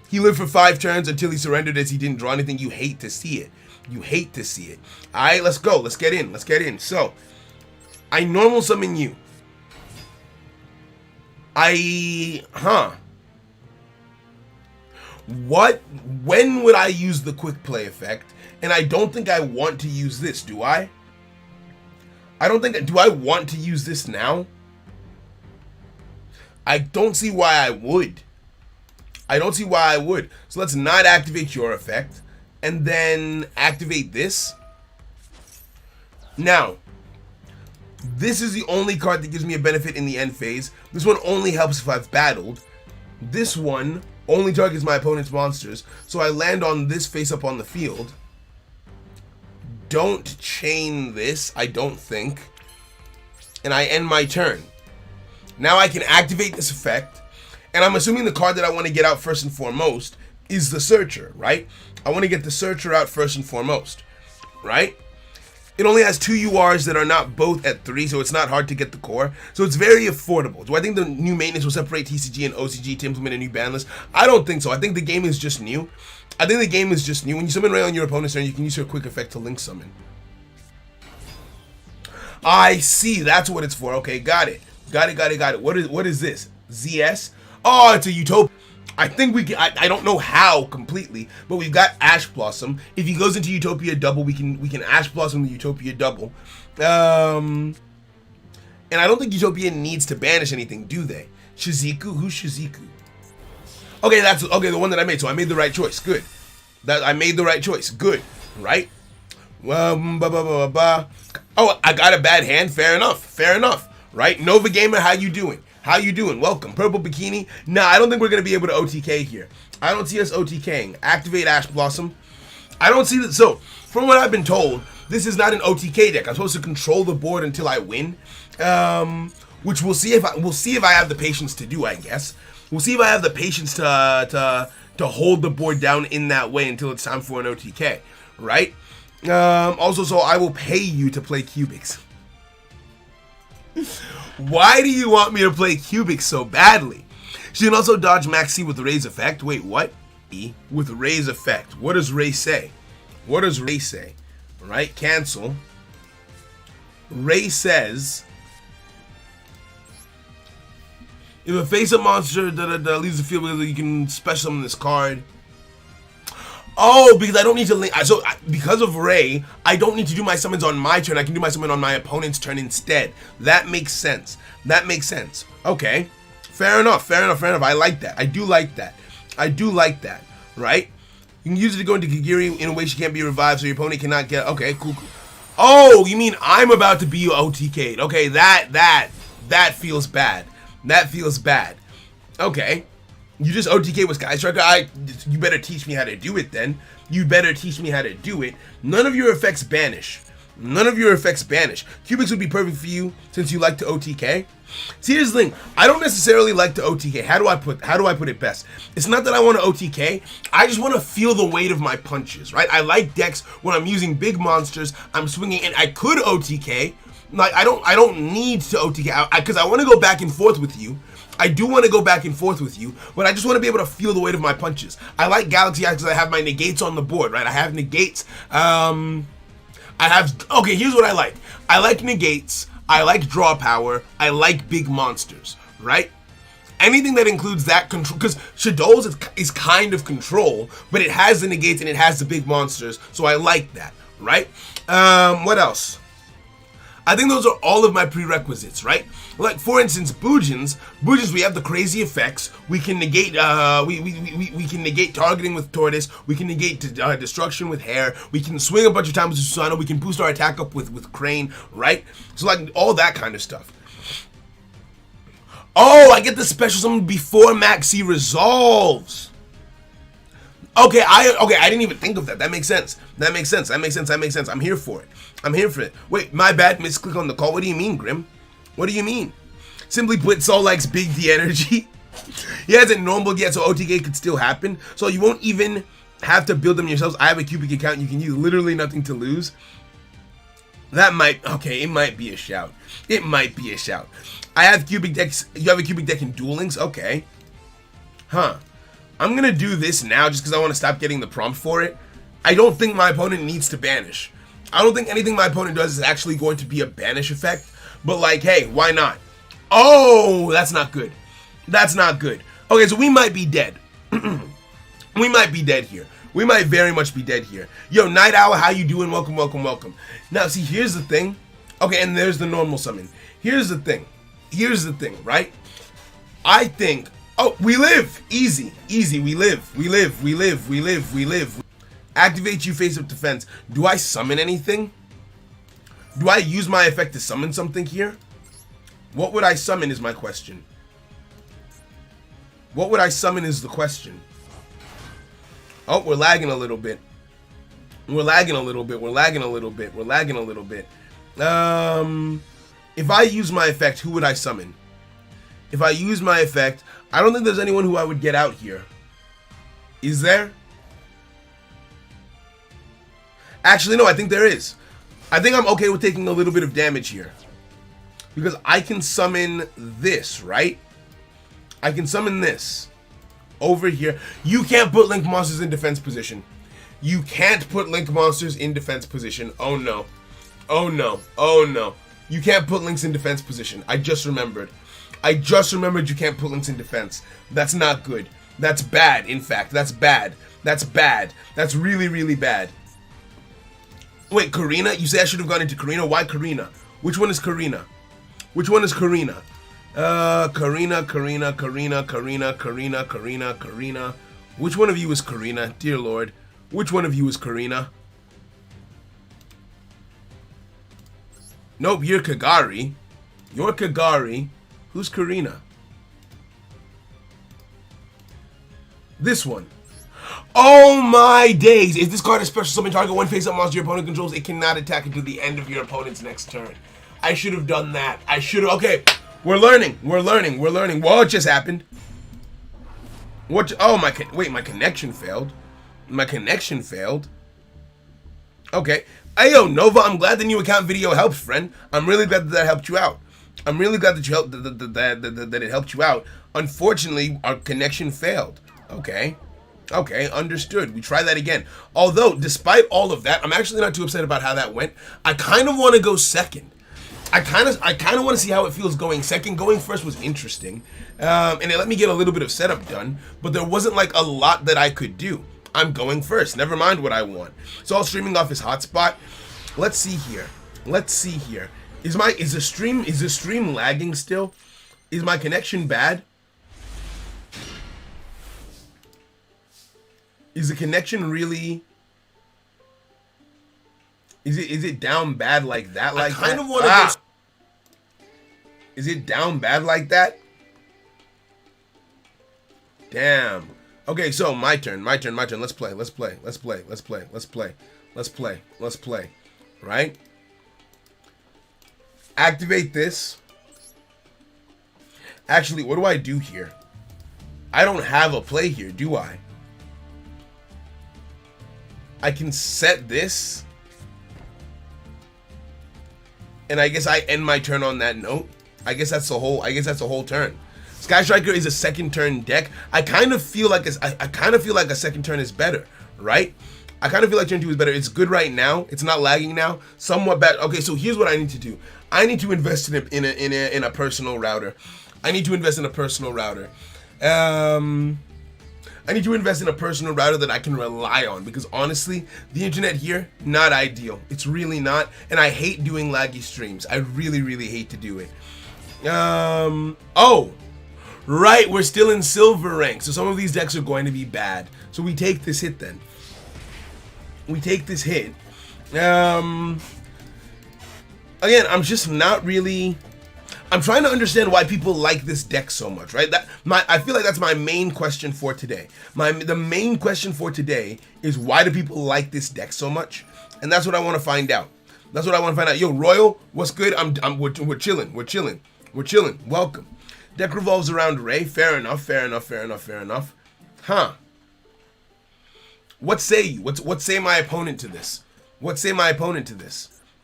Speaker 1: He lived for 5 turns until he surrendered as he didn't draw anything. You hate to see it. Alright, let's go. Let's get in. So, I normal summon you. When would I use the quick play effect? And I don't think I want to use this, do I? Do I want to use this now? I don't see why I would. So let's not activate your effect. And then activate this. Now, this is the only card that gives me a benefit in the end phase. This one only helps if I've battled. This one only targets my opponent's monsters. So I land on this face up on the field. don't chain this, I don't think. And I end my turn. Now I can activate this effect. And I'm assuming the card that I want to get out first and foremost is the Searcher, right? I want to get the Searcher out first and foremost, right? It only has 2 URs that are not both at 3, so it's not hard to get the core. So it's very affordable. Do I think the new maintenance will separate TCG and OCG to implement a new ban list? I don't think so. I think the game is just new. When you summon Ray on your opponent's turn, you can use her quick effect to link summon. I see. That's what it's for. Okay, got it. Got it. What is this? ZS? Oh, it's a Utopia. I think we can, I don't know how completely, but we've got Ash Blossom. If he goes into Utopia double, we can Ash Blossom the Utopia double. And I don't think Utopia needs to banish anything, do they? Shizuku? Who's Shizuku? Okay, that's okay, the one that I made. So I made the right choice. Good. I made the right choice. Good. Right? Oh, I got a bad hand. Fair enough. Right? Nova Gamer, how you doing? Welcome. Purple Bikini. Nah, I don't think we're going to be able to OTK here. I don't see us OTKing. Activate Ash Blossom. I don't see that. So, from what I've been told, this is not an OTK deck. I'm supposed to control the board until I win. Which we'll see if I have the patience to do, I guess. We'll see if I have the patience to hold the board down in that way until it's time for an OTK, right? Also, so I will pay you to play Cubics. Why do you want me to play Cubics so badly? She can also dodge Maxi with Ray's effect. Wait, what? With Ray's effect. What does Ray say? Right? Cancel. Ray says, if a face-up monster leaves the field, you can special summon this card. Oh, because I don't need to link. So because of Ray, I don't need to do my summons on my turn. I can do my summon on my opponent's turn instead. That makes sense. Okay, fair enough. I like that. I do like that. Right? You can use it to go into Kagiri in a way she can't be revived, so your opponent cannot get. Okay, cool. Oh, you mean I'm about to be OTK'd? Okay, that feels bad. Okay. You just OTK with Sky Striker. You better teach me how to do it then. None of your effects banish. Cubics would be perfect for you since you like to OTK. See, here's the thing. I don't necessarily like to OTK. How do I put it best? It's not that I want to OTK. I just want to feel the weight of my punches, right? I like decks when I'm using big monsters. I'm swinging, and I could OTK. Like I don't need to OTK because I want to go back and forth with you. I do want to go back and forth with you, but I just want to be able to feel the weight of my punches. I like Galaxy Eyes because I have my negates on the board, right? I have negates. Okay, here's what I like. I like negates. I like draw power. I like big monsters, right? Anything that includes that control, because Shadow's is kind of control, but it has the negates and it has the big monsters, so I like that, right? What else? I think those are all of my prerequisites, right? Like, for instance, Boojins, we have the crazy effects. We can negate, we can negate targeting with Tortoise. We can negate destruction with Hair. We can swing a bunch of times with Susano. We can boost our attack up with Crane, right? So, like, all that kind of stuff. Oh, I get the special summon before Maxi resolves. Okay, I didn't even think of that. That makes sense. I'm here for it. Wait, my bad. Misclick on the call. What do you mean, Grim? What do you mean? Simply put, Soul likes big D energy. He hasn't normal yet, so OTK could still happen. So you won't even have to build them yourselves. I have a Cubic account. You can use literally nothing to lose. It might be a shout. I have Cubic decks. You have a Cubic deck in Duel Links? Okay. Huh. I'm going to do this now just because I want to stop getting the prompt for it. I don't think my opponent needs to banish. I don't think anything my opponent does is actually going to be a banish effect. But, like, hey, why not? Oh, that's not good. Okay, so we might be dead. We might be dead here. We might very much be dead here. Yo, Night Owl, how you doing? Welcome. Now, see, here's the thing. Okay, and there's the normal summon. Here's the thing, right? I think... Oh, we live! Easy. We live. Activate you face-up defense. Do I summon anything? Do I use my effect to summon something here? What would I summon is my question. What would I summon is the question. Oh, we're lagging a little bit. We're lagging a little bit. We're lagging a little bit. We're lagging a little bit. If I use my effect, who would I summon? If I use my effect, I don't think there's anyone who I would get out here. Is there? Actually, no, I think there is. I think I'm okay with taking a little bit of damage here. Because I can summon this, right? I can summon this. Over here. You can't put Link monsters in defense position. You can't put Link monsters in defense position. Oh no. Oh no. Oh no. You can't put Links in defense position. I just remembered. I just remembered you can't put Links in defense. That's not good. That's bad, in fact. That's bad. That's bad. That's really, really bad. Wait, Karina? You say I should have gone into Karina? Why Karina? Which one is Karina? Which one is Karina? Karina. Which one of you is Karina? Dear Lord. Which one of you is Karina? Nope, you're Kagari. You're Kagari. Who's Karina? This one. Oh my days! If this card is special summon target one face-up monster your opponent controls, it cannot attack until the end of your opponent's next turn. I should have done that. I should have. Okay, we're learning. We're learning. We're learning. What just happened? What? Oh my! Wait, my connection failed. My connection failed. Okay. Hey yo, Nova. I'm glad the new account video helped, friend. I'm really glad that helped you out. I'm really glad that you helped that it helped you out. Unfortunately, our connection failed. Okay. Okay, understood. We try that again. Although, despite all of that, I'm actually not too upset about how that went. I kind of want to go second. I kind of want to see how it feels going second. Going first was interesting, and it let me get a little bit of setup done. But there wasn't like a lot that I could do. I'm going first. Never mind what I want. It's all streaming off his hotspot. Let's see here. Let's see here. Is the stream lagging still? Is my connection bad? Is the connection really? Is it down bad like that? Like I kind of want to. Is it down bad like that? Damn. Okay, so my turn. Let's play. Right? Activate this. Actually, what do I do here? I don't have a play here, do I? I can set this. And I guess I end my turn on that note. I guess that's the whole turn. Sky Striker is a second turn deck. I kind of feel like a second turn is better, right? I kind of feel like turn 2 is better. It's good right now. It's not lagging now. Somewhat bad. Okay, so here's what I need to do. I need to invest in a personal router. I need to invest in a personal router. I need to invest in a personal router that I can rely on, because honestly, the internet here, not ideal. It's really not, and I hate doing laggy streams. I really, really hate to do it. Oh, right, we're still in silver rank, so some of these decks are going to be bad. So we take this hit then. We take this hit. Again, I'm just not really... I'm trying to understand why people like this deck so much, right? I feel like that's my main question for today. The main question for today is, why do people like this deck so much? And that's what I want to find out. Yo, Royal, what's good? We're chilling. Welcome. Deck revolves around Ray. Fair enough. Huh. What say you? What say my opponent to this?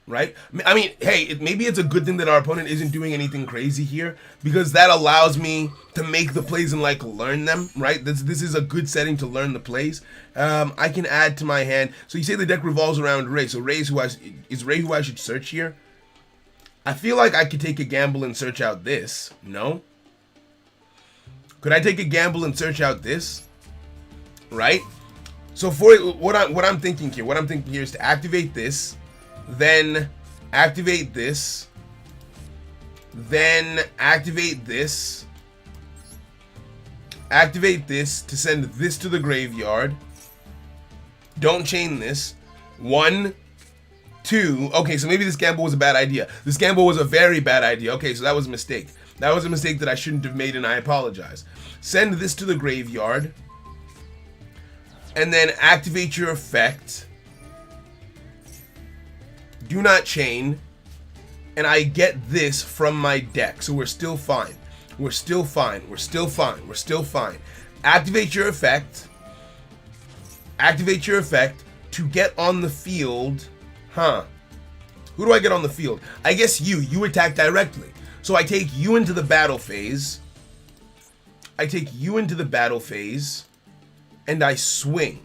Speaker 1: Right? I mean, hey, maybe it's a good thing that our opponent isn't doing anything crazy here, because that allows me to make the plays and like learn them, right? This is a good setting to learn the plays. I can add to my hand. So you say the deck revolves around Ray. So Ray is Ray who I should search here? I feel like I could take a gamble and search out this. No? Could I take a gamble and search out this? Right? So for what I'm thinking here is to activate this. Then activate this. Then activate this. Activate this to send this to the graveyard. Don't chain this. 1, 2. Okay, so maybe this gamble was a bad idea. This gamble was a very bad idea. Okay, so that was a mistake. That was a mistake that I shouldn't have made, and I apologize. Send this to the graveyard. And then activate your effect. do not chain, and I get this from my deck. So we're still fine. We're still fine. We're still fine. We're still fine. Activate your effect. Activate your effect to get on the field. Huh. Who do I get on the field? I guess you. You attack directly. So I take you into the battle phase. I take you into the battle phase. And I swing.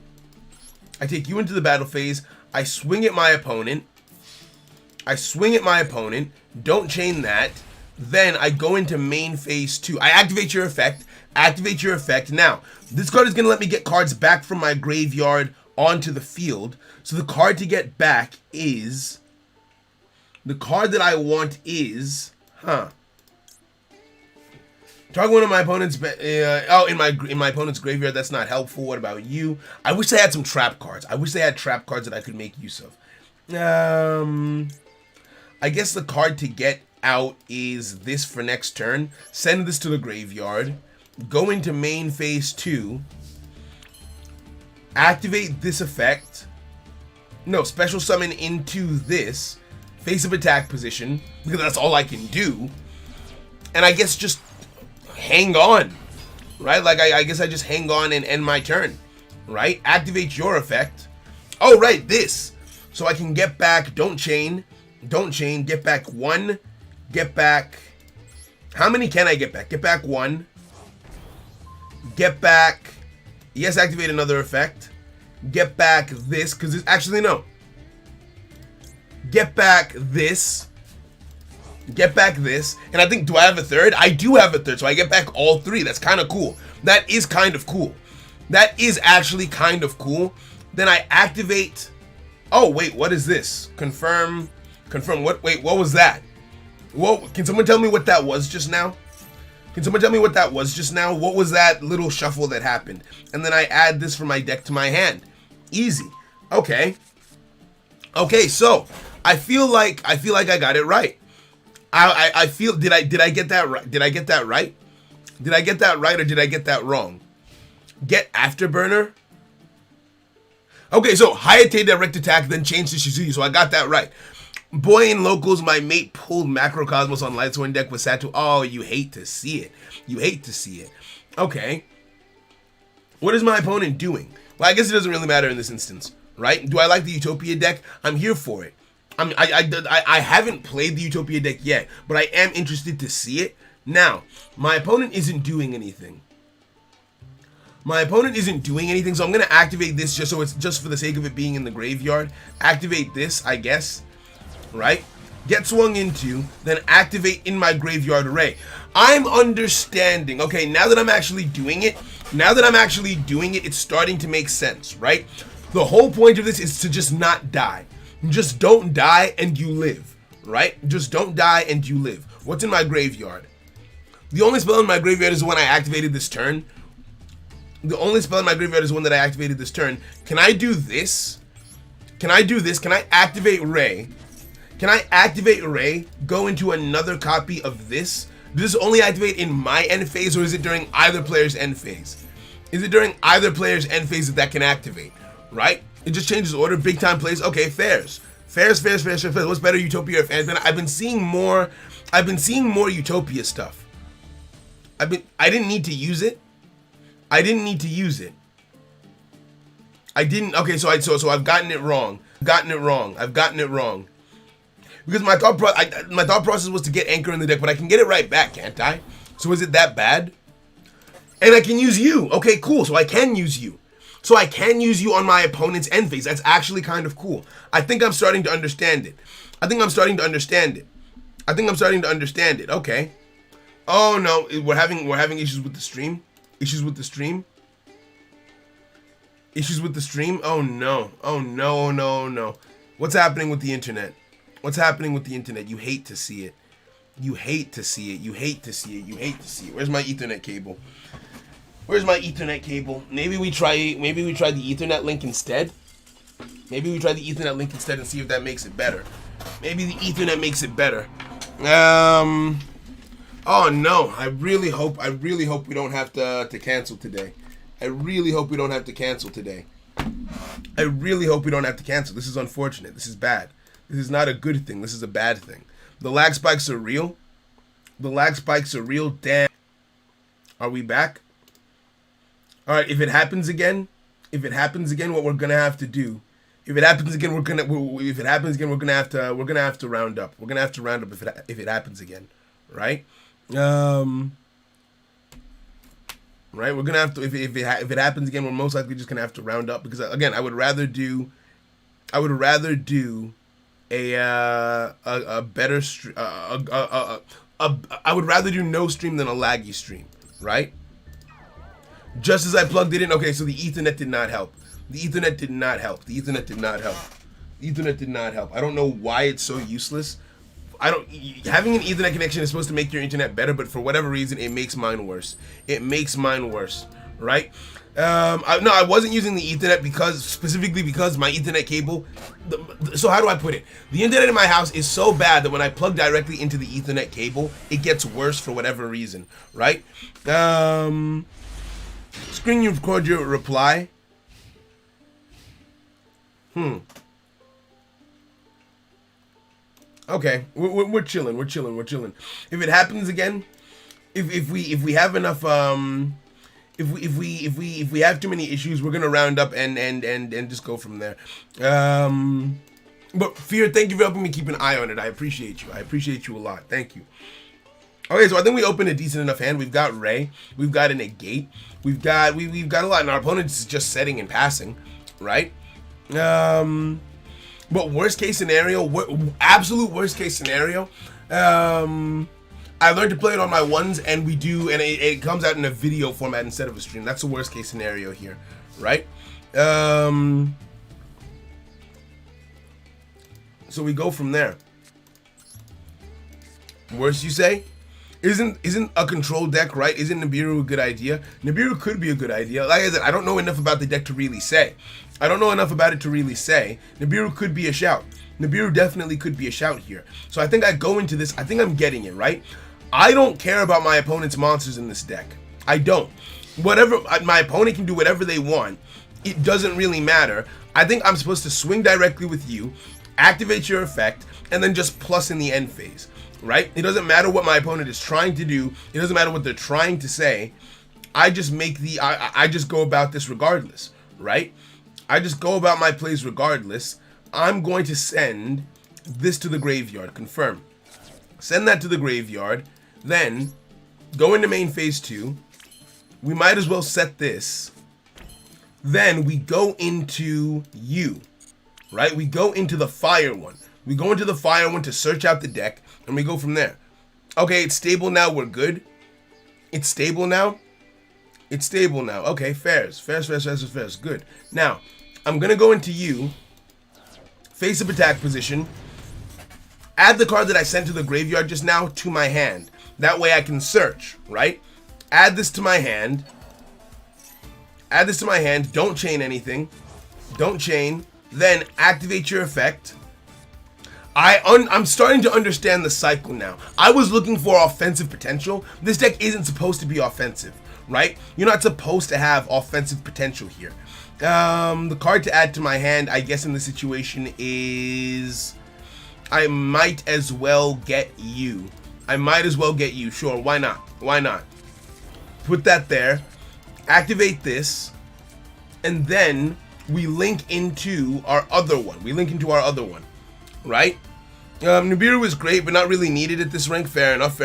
Speaker 1: I take you into the battle phase. I swing at my opponent. I swing at my opponent. Don't chain that. Then I go into main phase 2. I activate your effect. Activate your effect. Now, this card is going to let me get cards back from my graveyard onto the field. So the card to get back is... The card that I want is... Target one of my opponent's... in my opponent's graveyard. That's not helpful. What about you? I wish they had some trap cards. I wish they had trap cards that I could make use of. I guess the card to get out is this for next turn. Send this to the graveyard. Go into main phase 2. Activate this effect. No, special summon into this. Face of attack position. Because that's all I can do. And I guess just hang on. Right? Like, I guess I just hang on and end my turn. Right? Activate your effect. Oh, right, this. So I can get back, don't chain, get back 1, get back, how many can I get back? Get back 1, get back, yes, activate another effect, get back this, because it's actually, no, get back this, and I think, do I have a third? I do have a third, so I get back all 3. That's kind of cool. That is kind of cool. That is actually kind of cool. Then I activate... Oh, wait, what is this? Confirm what? Wait, what was that? Whoa, can someone tell me what that was just now? Can someone tell me what that was just now? What was that little shuffle that happened? And then I add this from my deck to my hand. Easy. Okay. Okay, so I feel like I got it right. I feel, did I get that right? Did I get that right? Did I get that right or did I get that wrong? Get Afterburner? Okay, so Hayate direct attack, then change to Shizuyu, so I got that right. Boy in locals, my mate pulled Macrocosmos on Lightsworn deck with Satu. Oh, you hate to see it. You hate to see it. Okay. What is my opponent doing? Well, I guess it doesn't really matter in this instance, right? Do I like the Utopia deck? I'm here for it. I haven't played the Utopia deck yet, but I am interested to see it. Now, my opponent isn't doing anything. My opponent isn't doing anything, so I'm going to activate this just so it's just for the sake of it being in the graveyard. Activate this, I guess, right? Get swung into, then activate in my graveyard array. I'm understanding. Okay, now that I'm actually doing it, it's starting to make sense, right? The whole point of this is to just not die. Just don't die and you live, right? Just don't die and you live. What's in my graveyard? The only spell in my graveyard is the one I activated this turn. The only spell in my graveyard is one that I activated this turn. Can I do this? Can I do this? Can I activate Ray? Can I activate Ray? Go into another copy of this? Does this only activate in my end phase or is it during either player's end phase? Is it during either player's end phase that can activate? Right? It just changes order. Big time plays. Okay, fairs. Fairs. What's better, Utopia or Phantom? I've been seeing more Utopia stuff. I didn't need to use it. I didn't. Okay, so I've gotten it wrong. I've gotten it wrong. Because my thought process was to get Anchor in the deck, but I can get it right back, can't I? So is it that bad? And I can use you. Okay, cool. So I can use you. So I can use you on my opponent's end phase. That's actually kind of cool. I think I'm starting to understand it. Okay. Oh no, we're having issues with the stream. Issues with the stream. Oh no. What's happening with the internet? You hate to see it. Where's my Ethernet cable? Maybe we try the Ethernet link instead. And see if that makes it better. Maybe the Ethernet makes it better. Oh no, I really hope we don't have to cancel today. I really hope we don't have to cancel. This is unfortunate. This is bad. This is not a good thing. This is a bad thing. The lag spikes are real. The lag spikes are real. Damn. Are we back? All right. If it happens again, what we're gonna have to do? If it happens again, we're gonna have to round up. We're gonna have to round up if it happens again, right? Right. We're gonna have to if it happens again, we're most likely just gonna have to round up because again, I would rather do a better I would rather do no stream than a laggy stream, right? Just as I plugged it in, okay, so the Ethernet did not help. The Ethernet did not help. I don't know why it's so useless. Having an Ethernet connection is supposed to make your internet better, but for whatever reason, it makes mine worse. Right? I wasn't using the Ethernet specifically because my Ethernet cable. So how do I put it? The internet in my house is so bad that when I plug directly into the Ethernet cable, it gets worse for whatever reason, right? Screen you record your reply. Okay, we're chilling. If it happens again, if we have enough if we have too many issues, we're gonna round up and just go from there. But Fear, thank you for helping me keep an eye on it. I appreciate you a lot. Thank you. Okay, so I think we opened a decent enough hand. We've got Ray, we've got a negate, we've got a lot, and our opponent is just setting and passing, right? But worst case scenario, absolute worst case scenario, I learned to play it on my ones, and it comes out in a video format instead of a stream. That's the worst case scenario here, right? So we go from there. Worst, you say? Isn't a control deck, right? Isn't Nibiru a good idea? Nibiru could be a good idea. Like I said, I don't know enough about the deck to really say. Nibiru could be a shout. Nibiru definitely could be a shout here. So I think I go into this, I think I'm getting it, right? I don't care about my opponent's monsters in this deck. I don't. My opponent can do whatever they want. It doesn't really matter. I think I'm supposed to swing directly with you, activate your effect, and then just plus in the end phase, right? It doesn't matter what my opponent is trying to do. It doesn't matter what they're trying to say. I just I just go about this regardless, right? I just go about my plays regardless. I'm going to send this to the graveyard. Confirm. Send that to the graveyard. Then go into main phase 2. We might as well set this. Then we go into you, right? We go into the fire one. We go into the fire one to search out the deck, and we go from there. Okay, it's stable now. We're good. It's stable now. Okay, fairs. Good. Now, I'm going to go into you. Face up attack position. Add the card that I sent to the graveyard just now to my hand. That way I can search, right? Add this to my hand. Don't chain anything. Then activate your effect. I'm starting to understand the cycle now. I was looking for offensive potential. This deck isn't supposed to be offensive, right? You're not supposed to have offensive potential here. The card to add to my hand, I guess in this situation is... I might as well get you. Sure, why not? Put that there. Activate this. And then we link into our other one. Right? Nibiru is great, but not really needed at this rank. Fair enough.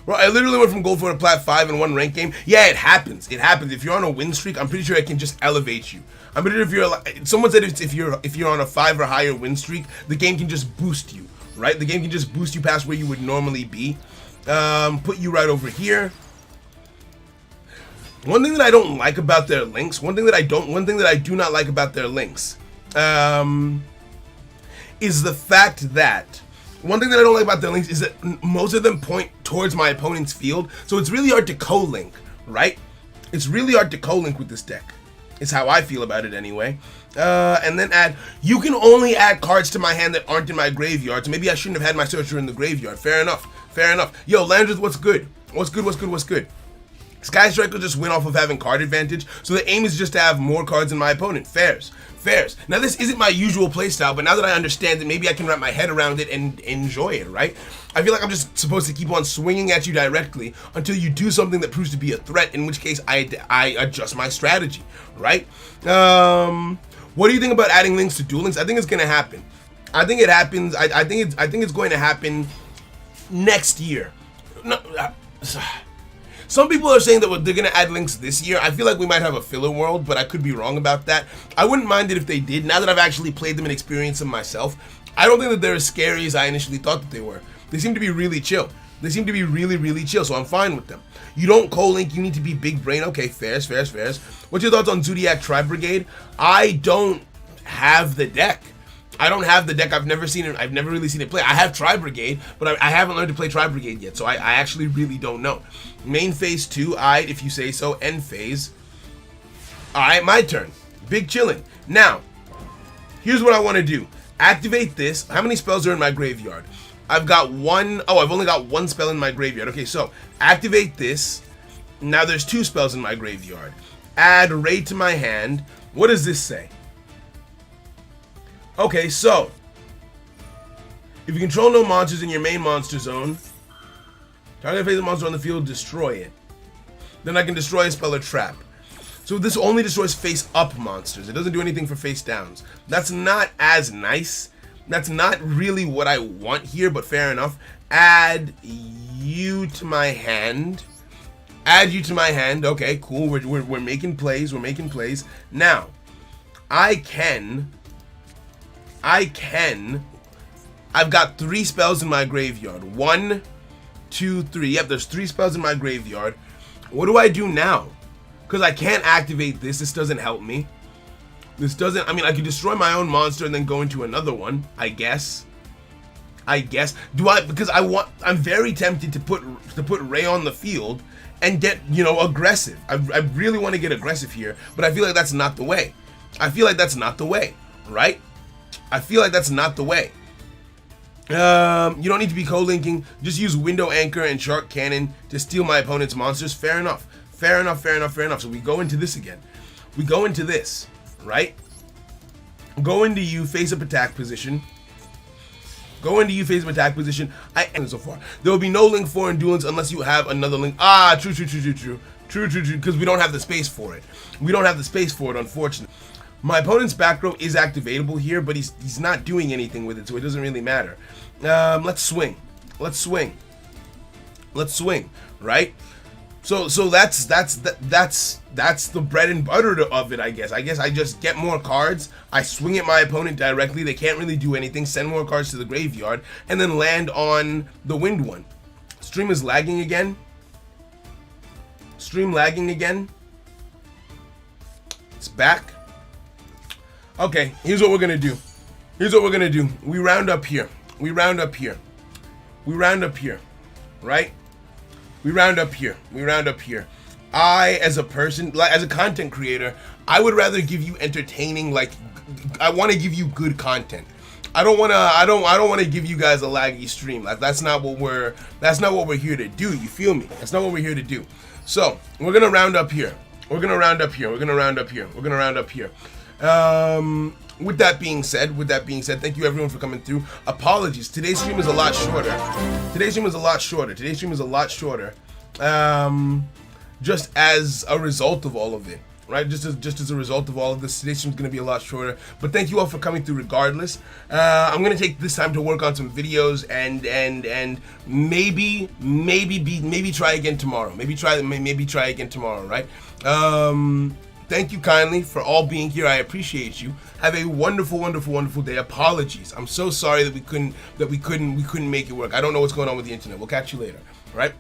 Speaker 1: Well, I literally went from gold 4 to plat 5 in one rank game. Yeah, it happens. If you're on a win streak, I'm pretty sure it can just elevate you. I'm pretty sure someone said if you're on a 5 or higher win streak, the game can just boost you, right? The game can just boost you past where you would normally be. Put you right over here. One thing that I don't like about their links, one thing that I do not like about their links, is the fact that one thing that I don't like about their links is that most of them point towards my opponent's field, so it's really hard to co-link, right? It's really hard to co-link with this deck. It's how I feel about it anyway. And then you can only add cards to my hand that aren't in my graveyard, so maybe I shouldn't have had my searcher in the graveyard. Fair enough. Yo, Landreth, what's good? Sky Strike will just win off of having card advantage, so the aim is just to have more cards than my opponent. Fairs. Now this isn't my usual playstyle, but now that I understand it, maybe I can wrap my head around it and enjoy it, right? I feel like I'm just supposed to keep on swinging at you directly until you do something that proves to be a threat, in which case I adjust my strategy, right? What do you think about adding links to Duel Links? I think it's gonna happen. I think it happens. I think it's going to happen next year. No. Some people are saying that they're going to add links this year. I feel like we might have a filler world, but I could be wrong about that. I wouldn't mind it if they did. Now that I've actually played them and experienced them myself, I don't think that they're as scary as I initially thought that they were. They seem to be really chill. They seem to be really, really chill, so I'm fine with them. You don't co-link, you need to be big brain. Okay, fairs. What's your thoughts on Zodiac Tri Brigade? I don't have the deck. I've never seen it. I've never really seen it play. I have Tri Brigade, but I haven't learned to play Tri Brigade yet, so I actually really don't know. Main phase 2, alright, if you say so. End phase. Alright, my turn. Big chillin'. Now, here's what I want to do. Activate this. How many spells are in my graveyard? I've got one. Oh, I've only got one spell in my graveyard. Okay, so activate this. Now there's 2 spells in my graveyard. Add Raid to my hand. What does this say? Okay, so if you control no monsters in your main monster zone, target face a monster on the field, destroy it. Then I can destroy a spell or trap. So this only destroys face-up monsters. It doesn't do anything for face-downs. That's not as nice. That's not really what I want here, but fair enough. Add you to my hand. Add you to my hand. Okay, cool. We're making plays. We're making plays. Now, I've got 3 spells in my graveyard. 1, 2, 3. Yep, there's 3 spells in my graveyard. What do I do now? Because I can't activate this. This doesn't help me. This doesn't, I mean, I could destroy my own monster and then go into another one, I guess. Do I, because I'm very tempted to put Ray on the field and get, aggressive. I really want to get aggressive here, but I feel like that's not the way. Right? I feel like that's not the way. You don't need to be co-linking. Just use Window Anchor and Shark Cannon to steal my opponent's monsters. Fair enough. So we go into this again. We go into this, right? Go into you, face up attack position. I end so far. There will be no link 4 in Duel Links unless you have another link. True. Because we don't have the space for it. Unfortunately. My opponent's back row is activatable here, but he's not doing anything with it, so it doesn't really matter. Let's swing, right? So that's the bread and butter of it, I guess. I just get more cards, I swing at my opponent directly, they can't really do anything, send more cards to the graveyard, and then land on the wind one. Stream is lagging again. It's back. Okay, here's what we're gonna do. We round up here. Right? We round up here. I, as a person, as a content creator, I would rather give you entertaining, I want to give you good content. I don't want to give you guys a laggy stream. That's not what we're here to do. You feel me? That's not what we're here to do. So we're gonna round up here. We're gonna round up here. With that being said, thank you everyone for coming through. Apologies. Today's stream is a lot shorter. Just as a result of all of it. Right, just as a result of all of this, today's stream is going to be a lot shorter. But thank you all for coming through regardless. I'm going to take this time to work on some videos and maybe try again tomorrow. Maybe try again tomorrow, right? Thank you kindly for all being here. I appreciate you. Have a wonderful day. Apologies. I'm so sorry that we couldn't make it work. I don't know what's going on with the internet. We'll catch you later. All right?